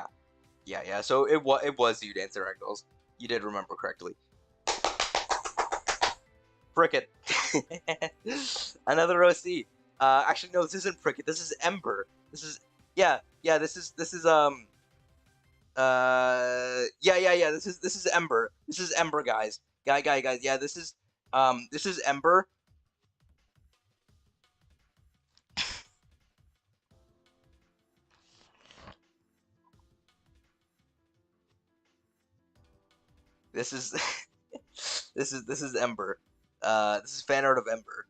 A: yeah. So it was you, Dancer Eggles. You did remember correctly. Pricket. Another OC. Actually, no, this isn't Pricket. This is Ember. This is yeah. This is yeah. This is Ember. This is Ember, guys. Guys. Yeah, this is Ember. This is this is Ember. This is fan art of Ember.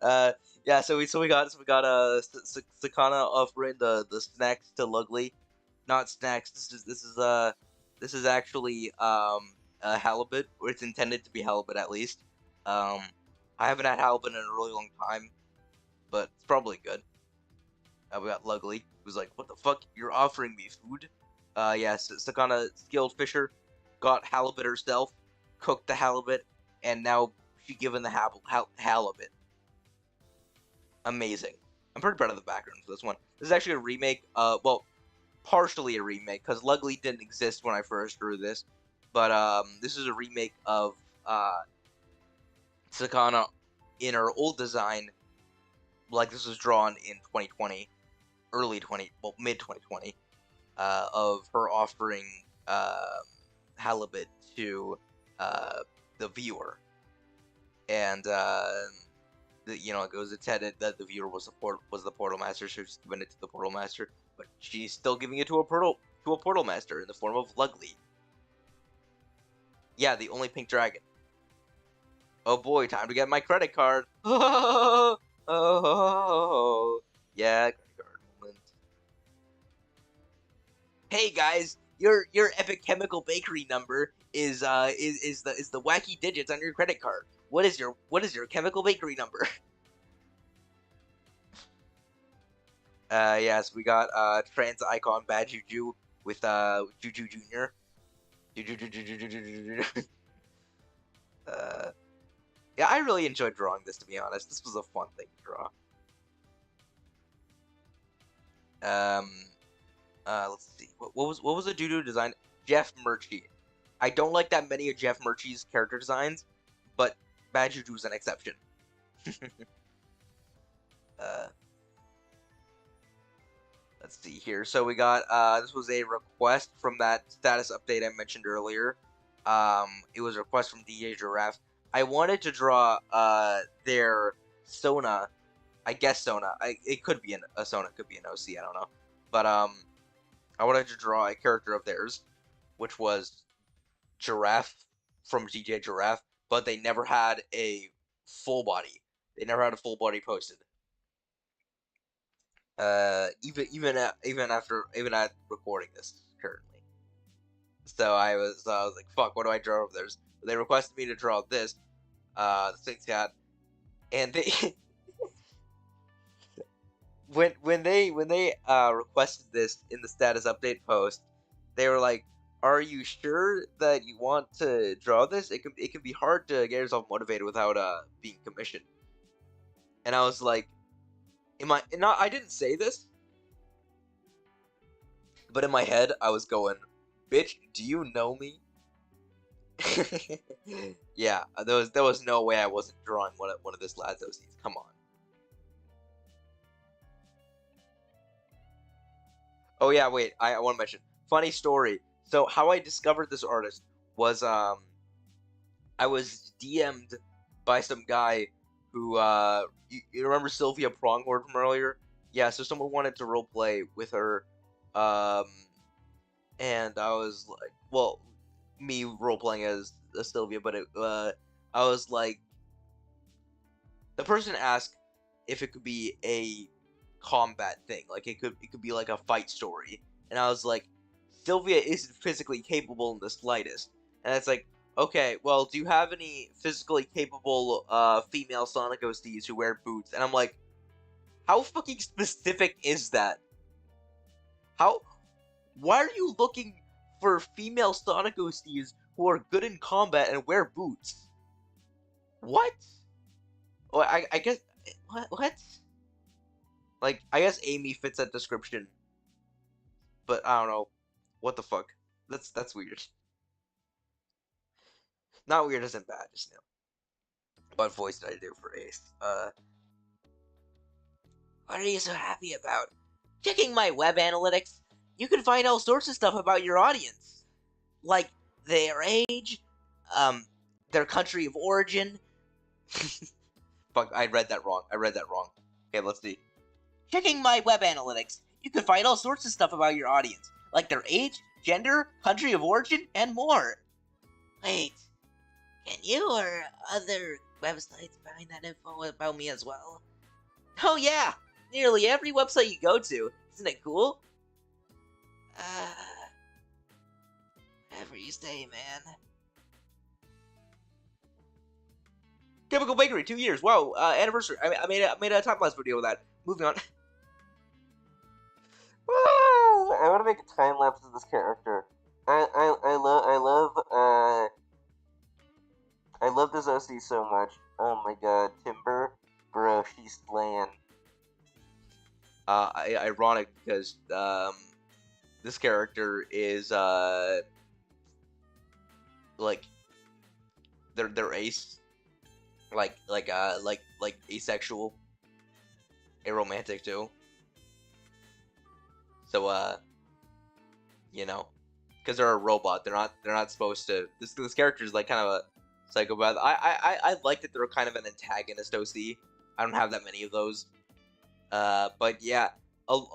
A: uh, yeah. So we got Sakana offering the snacks to Lugly, not snacks. This is actually a halibut, or it's intended to be halibut at least. Um, I haven't had halibut in a really long time, but it's probably good. We got Lugly, who's like, "What the fuck? You're offering me food?" Yeah. Sakana, skilled fisher, got halibut herself, cooked the halibut, and now she given the halibut. Amazing. I'm pretty proud of the background for this one. This is actually a remake. Well, partially a remake because Lugly didn't exist when I first drew this, but this is a remake of Sakana in her old design. Like this was drawn in 2020, mid 2020, of her offering halibut to the viewer, and it was intended that the viewer was the portal master, so she's giving it to the portal master, but she's still giving it to a portal master in the form of Lugly. Yeah, the only pink dragon. Oh boy, time to get my credit card. Oh, yeah, credit card moment. Hey guys, your epic chemical bakery number is the wacky digits on your credit card. What is your chemical bakery number? Yes, we got trans icon Bad Juju with Juju Junior. uh, yeah, I really enjoyed drawing this, to be honest. This was a fun thing to draw. Um, let's see. What was the Juju design? Jeff Murchie. I don't like that many of Jeff Murchie's character designs, but Bad Juju is an exception. uh, let's see here. So we got this was a request from that status update I mentioned earlier. It was a request from DJ Giraffe. I wanted to draw their Sona. I guess Sona. It could be a Sona, could be an OC. I don't know. But I wanted to draw a character of theirs, which was Giraffe from DJ Giraffe, but they never had a full body. They never had a full body posted. Even at recording this currently. So I was like, fuck, what do I draw of theirs? They requested me to draw this, the Saints Cat, and they when they requested this in the status update post, they were like, "Are you sure that you want to draw this? It can be hard to get yourself motivated without being commissioned." And I was like, I didn't say this, but in my head I was going, "Bitch, do you know me?" Yeah, there was no way I wasn't drawing one of this lad's OCs. Come on. Oh yeah, wait. I want to mention funny story. So how I discovered this artist was I was DM'd by some guy who you remember Sylvia Pronghorn from earlier? Yeah. So someone wanted to roleplay with her, um, and I was like, well, me roleplaying as Sylvia, but I was like, the person asked if it could be a combat thing, like it could be like a fight story, and I was like, Sylvia isn't physically capable in the slightest, and it's like, okay, well, do you have any physically capable female Sonic OCs who wear boots? And I'm like, how fucking specific is that? How? Why are you looking for female Sonic OCs who are good in combat and wear boots? What? Well, I guess what? Like, I guess Amy fits that description, but I don't know. What the fuck? That's weird. Not weird as in bad, just What voice did I do for Ace?
B: What are you so happy about? Checking my web analytics, you can find all sorts of stuff about your audience, like their age, their country of origin.
A: Fuck, I read that wrong. Okay, let's see.
B: Checking my web analytics, you can find all sorts of stuff about your audience, like their age, gender, country of origin, and more. Wait, can you or other websites find that info about me as well? Oh yeah, nearly every website you go to. Isn't it cool? Whatever you say, man.
A: Chemical Bakery, 2 years. Wow, anniversary. I made a time lapse video with that. Moving on. I want to make a time lapse of this character. I love this OC so much. Oh my god, Timber, bro, she's slaying. Ironic because this character is like they're ace, like asexual, aromantic too. So you know, because they're a robot, they're not supposed to. This character is like kind of a psychopath. I like that they're kind of an antagonist OC. I don't have that many of those. But yeah,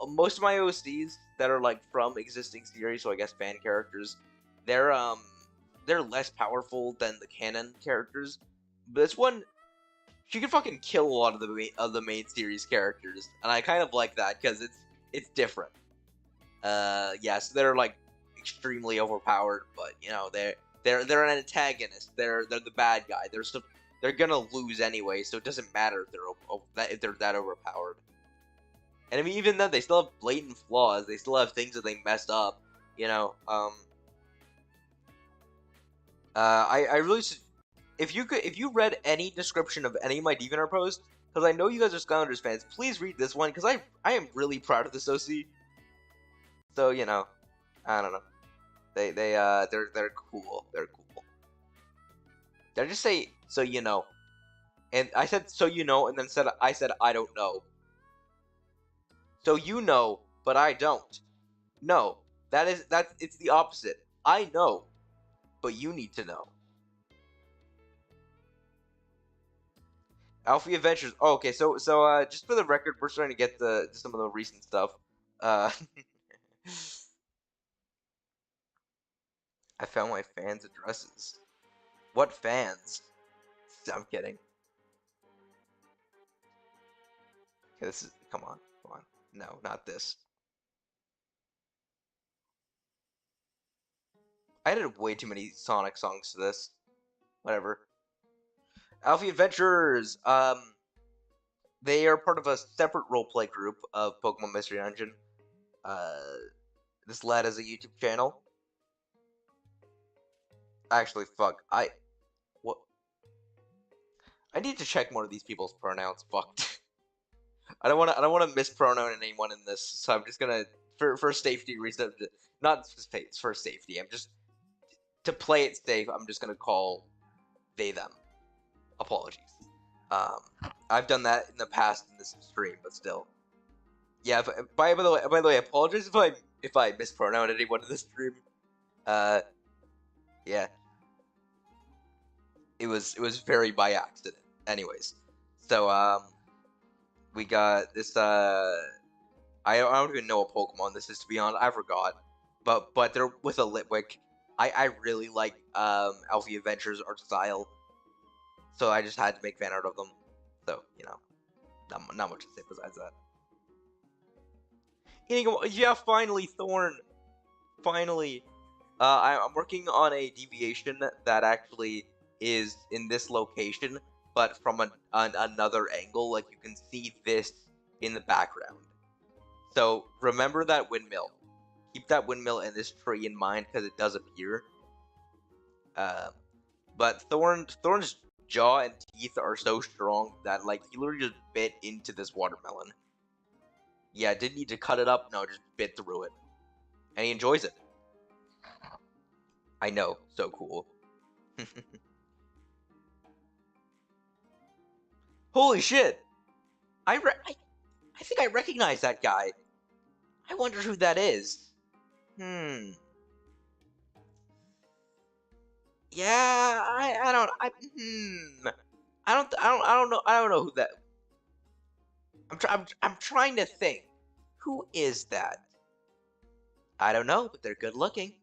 A: most of my OCs that are like from existing series, so I guess fan characters, they're less powerful than the canon characters. But this one, she can fucking kill a lot of the main series characters, and I kind of like that because it's different. Yeah, so they're like extremely overpowered, but you know they're an antagonist. They're the bad guy. They're gonna lose anyway, so it doesn't matter if they're that overpowered. And I mean, even then, they still have blatant flaws. They still have things that they messed up. You know, I really if you read any description of any of my Deviantart posts, because I know you guys are Skylanders fans, please read this one because I am really proud of this OC. So you know, I don't know. They're cool. They're cool. Did I just say so you know? And I said so you know, and then I said I don't know. So you know but I don't. No, it's the opposite. I know, but you need to know. Alfie Adventures. Oh, okay, so just for the record, we're starting to get some of the recent stuff. Uh, I found my fans' addresses. What fans? I'm kidding. Okay, this is come on. No, not this. I added way too many Sonic songs to this. Whatever. Alfie Adventures. They are part of a separate roleplay group of Pokemon Mystery Dungeon. Uh, this lad has a YouTube channel. Actually, fuck. What? I need to check more of these people's pronouns. Fuck. I don't want to mispronoun anyone in this, so I'm just gonna for safety reasons, not for safety. I'm just to play it safe. I'm just gonna call they them. Apologies. I've done that in the past in this stream, but still. Yeah. By the way, apologies if I mispronounce anyone in this stream. Yeah. It was very by accident. Anyways, so we got this I don't even know what Pokemon this is, to be honest. I forgot, but they're with a Litwick. I really like Alfie Adventures art style, so I just had to make fan art of them. So not much to say besides that. Yeah, finally, Thorn. Finally, I'm working on a deviation that actually is in this location, but from another angle. Like you can see this in the background. So remember that windmill. Keep that windmill and this tree in mind because it does appear. But Thorn's jaw and teeth are so strong that like he literally just bit into this watermelon. Yeah, didn't need to cut it up. No, just bit through it, and he enjoys it. I know, so cool. Holy shit! I think I recognize that guy. I wonder who that is. Hmm. Yeah, I don't I don't know who that. I'm trying to think. Who is that? I don't know, but they're good looking.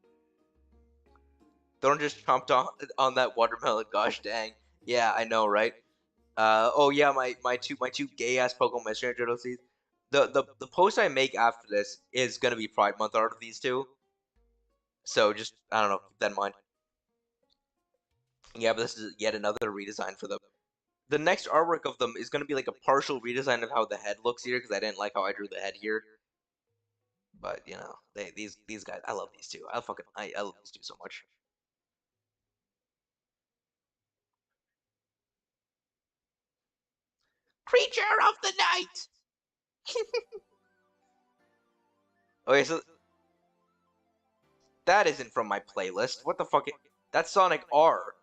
A: Thorn just chomped on that watermelon. Gosh dang. Yeah, I know, right? Oh yeah, my two gay ass Pokemon Mystery Journals. The post I make after this is gonna be Pride Month art of these two. So just I don't know, keep that in mind. Yeah, but this is yet another redesign for them. The next artwork of them is gonna be like a partial redesign of how the head looks here because I didn't like how I drew the head here. But these guys, I love these two. I love these two so much. Creature of the night. Okay, so that isn't from my playlist. What the fuck? That's Sonic R.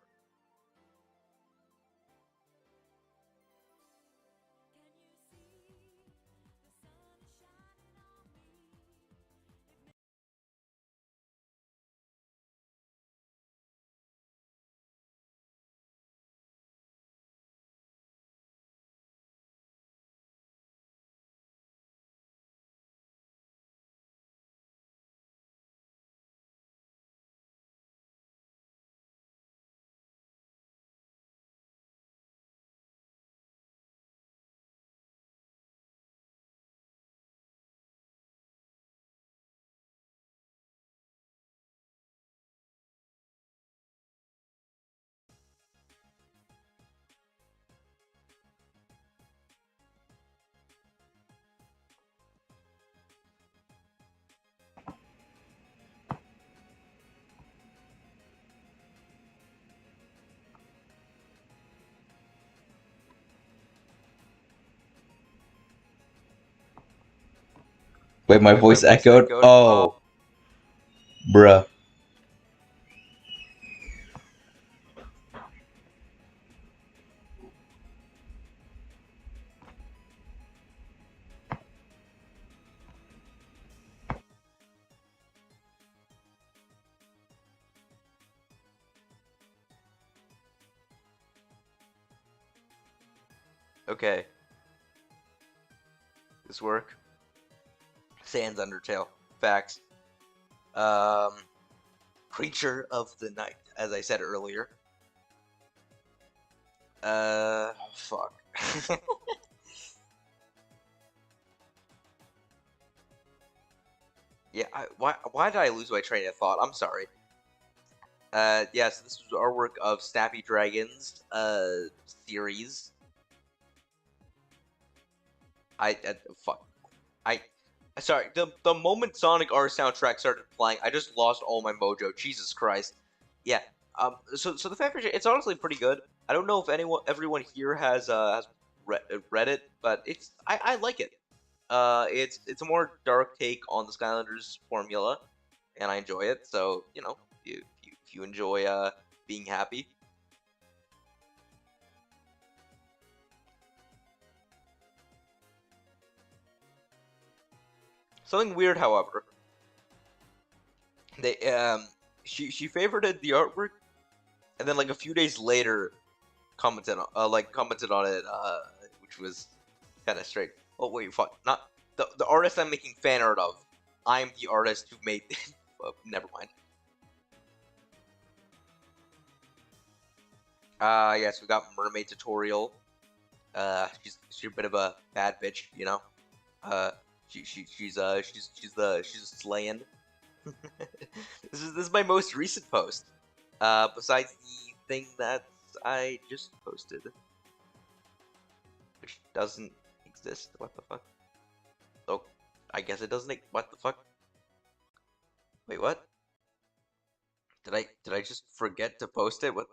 C: Wait, my voice echoed? Oh, bruh.
A: Okay. This work? Sans Undertale. Facts. Um, Creature of the Night, as I said earlier. Fuck. Yeah, why did I lose my train of thought? I'm sorry. Yeah, so this was artwork of Snappy Dragons, series. Fuck. I, sorry, the moment Sonic R soundtrack started playing, I just lost all my mojo. Jesus Christ. Yeah. So the fanfiction, it's honestly pretty good. I don't know if everyone here has read it, but I like it. It's a more dark take on the Skylanders formula, and I enjoy it. So you know, if you enjoy being happy. Something weird, however, they she favorited the artwork, and then like a few days later commented on it, which was kind of straight. Oh wait, fuck, not the artist I'm making fan art of. I'm the artist who made. Never mind. Yes, we got Mermaid Tutorial. She's a bit of a bad bitch, you know. Uh, she's slaying. This is my most recent post. Besides the thing that I just posted, which doesn't exist. What the fuck? Oh, I guess it doesn't. What the fuck? Wait, what? Did I just forget to post it? What?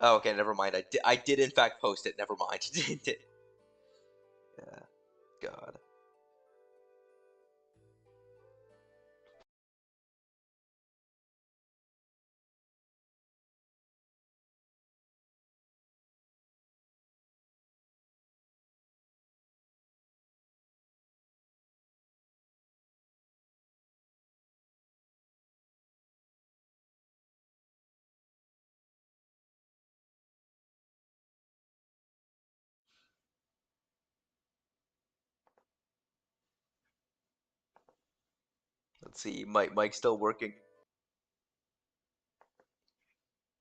A: Oh, okay, never mind. I did in fact post it. Never mind. Yeah, God. Let's see. Mike's still working.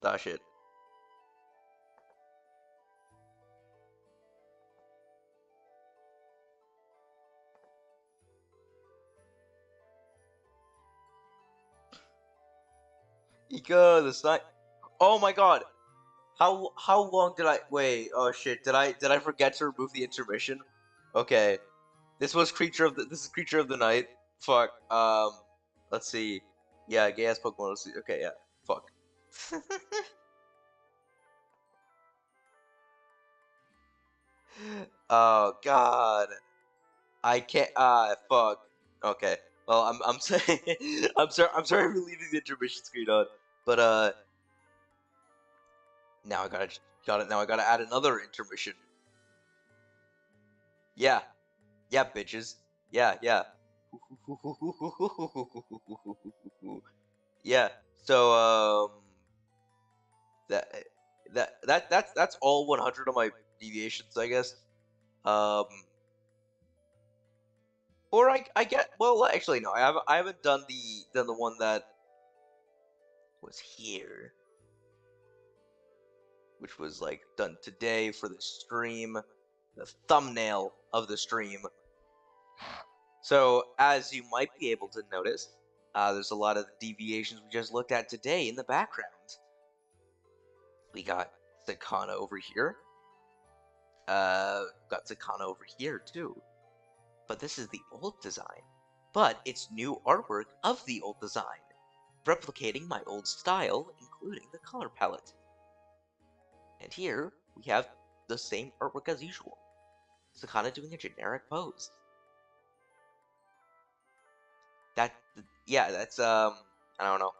A: Ah, shit. Ika, the sign. Oh my God. How long did I wait? Oh shit. Did I forget to remove the intermission? Okay. This is Creature of the Night. Fuck. Let's see. Yeah, gay ass Pokemon. Let's see. Okay, yeah. Fuck. Oh God. I can't. Fuck. Okay. Well, I'm saying I'm sorry for leaving the intermission screen on, but now I got it. Now I gotta add another intermission. Yeah. Yeah, bitches. Yeah, yeah. Yeah. So that that's all 100 of my deviations, I guess. Um, or I get well, actually no, I haven't done the one that was here, which was like done today for the stream, the thumbnail of the stream. So as you might be able to notice, there's a lot of deviations we just looked at today in the background. We got Sakana over here. Got Sakana over here too. But this is the old design. But it's new artwork of the old design, replicating my old style, including the color palette. And here we have the same artwork as usual. Sakana doing a generic pose. Yeah, that's I don't know.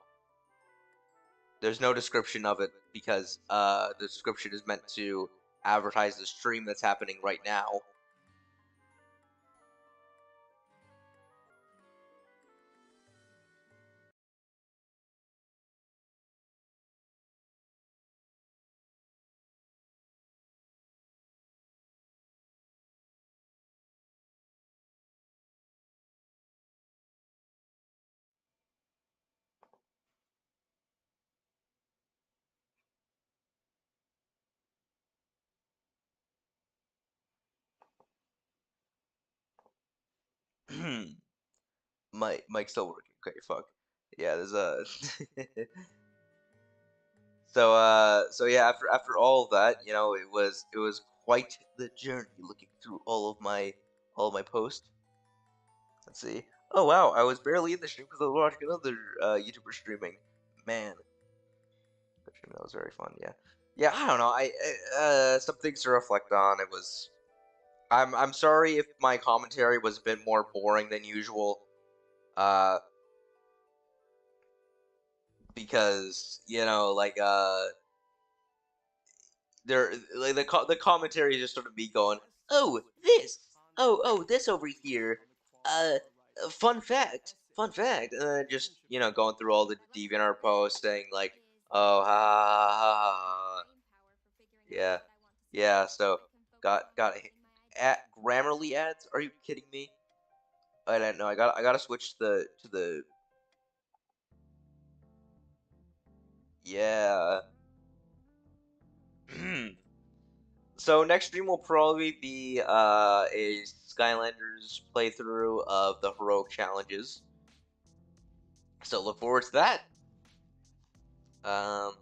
A: There's no description of it because the description is meant to advertise the stream that's happening right now. Mic still working. Okay, fuck. Yeah, there's a. So yeah, after all of that, it was quite the journey looking through all of my posts. Let's see. Oh wow, I was barely in the stream because I was watching another YouTuber streaming. Man, that was very fun. Yeah, yeah. I don't know. Some things to reflect on. It was. I'm sorry if my commentary was a bit more boring than usual. Uh, because there like the commentary is just sort of me going, oh this, oh this over here, uh, fun fact, and then just going through all the DeviantArt posts saying like, oh ha ha ha, ha. Yeah, yeah. So got at Grammarly ads. Are you kidding me? I don't know. I gotta switch to the yeah. So next stream will probably be a Skylanders playthrough of the heroic challenges. So look forward to that. Um,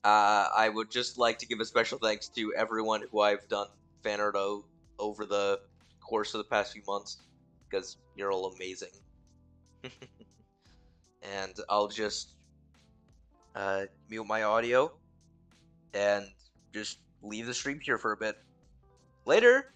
A: I would just like to give a special thanks to everyone who I've done fan art over the course of the past few months, because you're all amazing. And I'll just mute my audio and just leave the stream here for a bit. Later!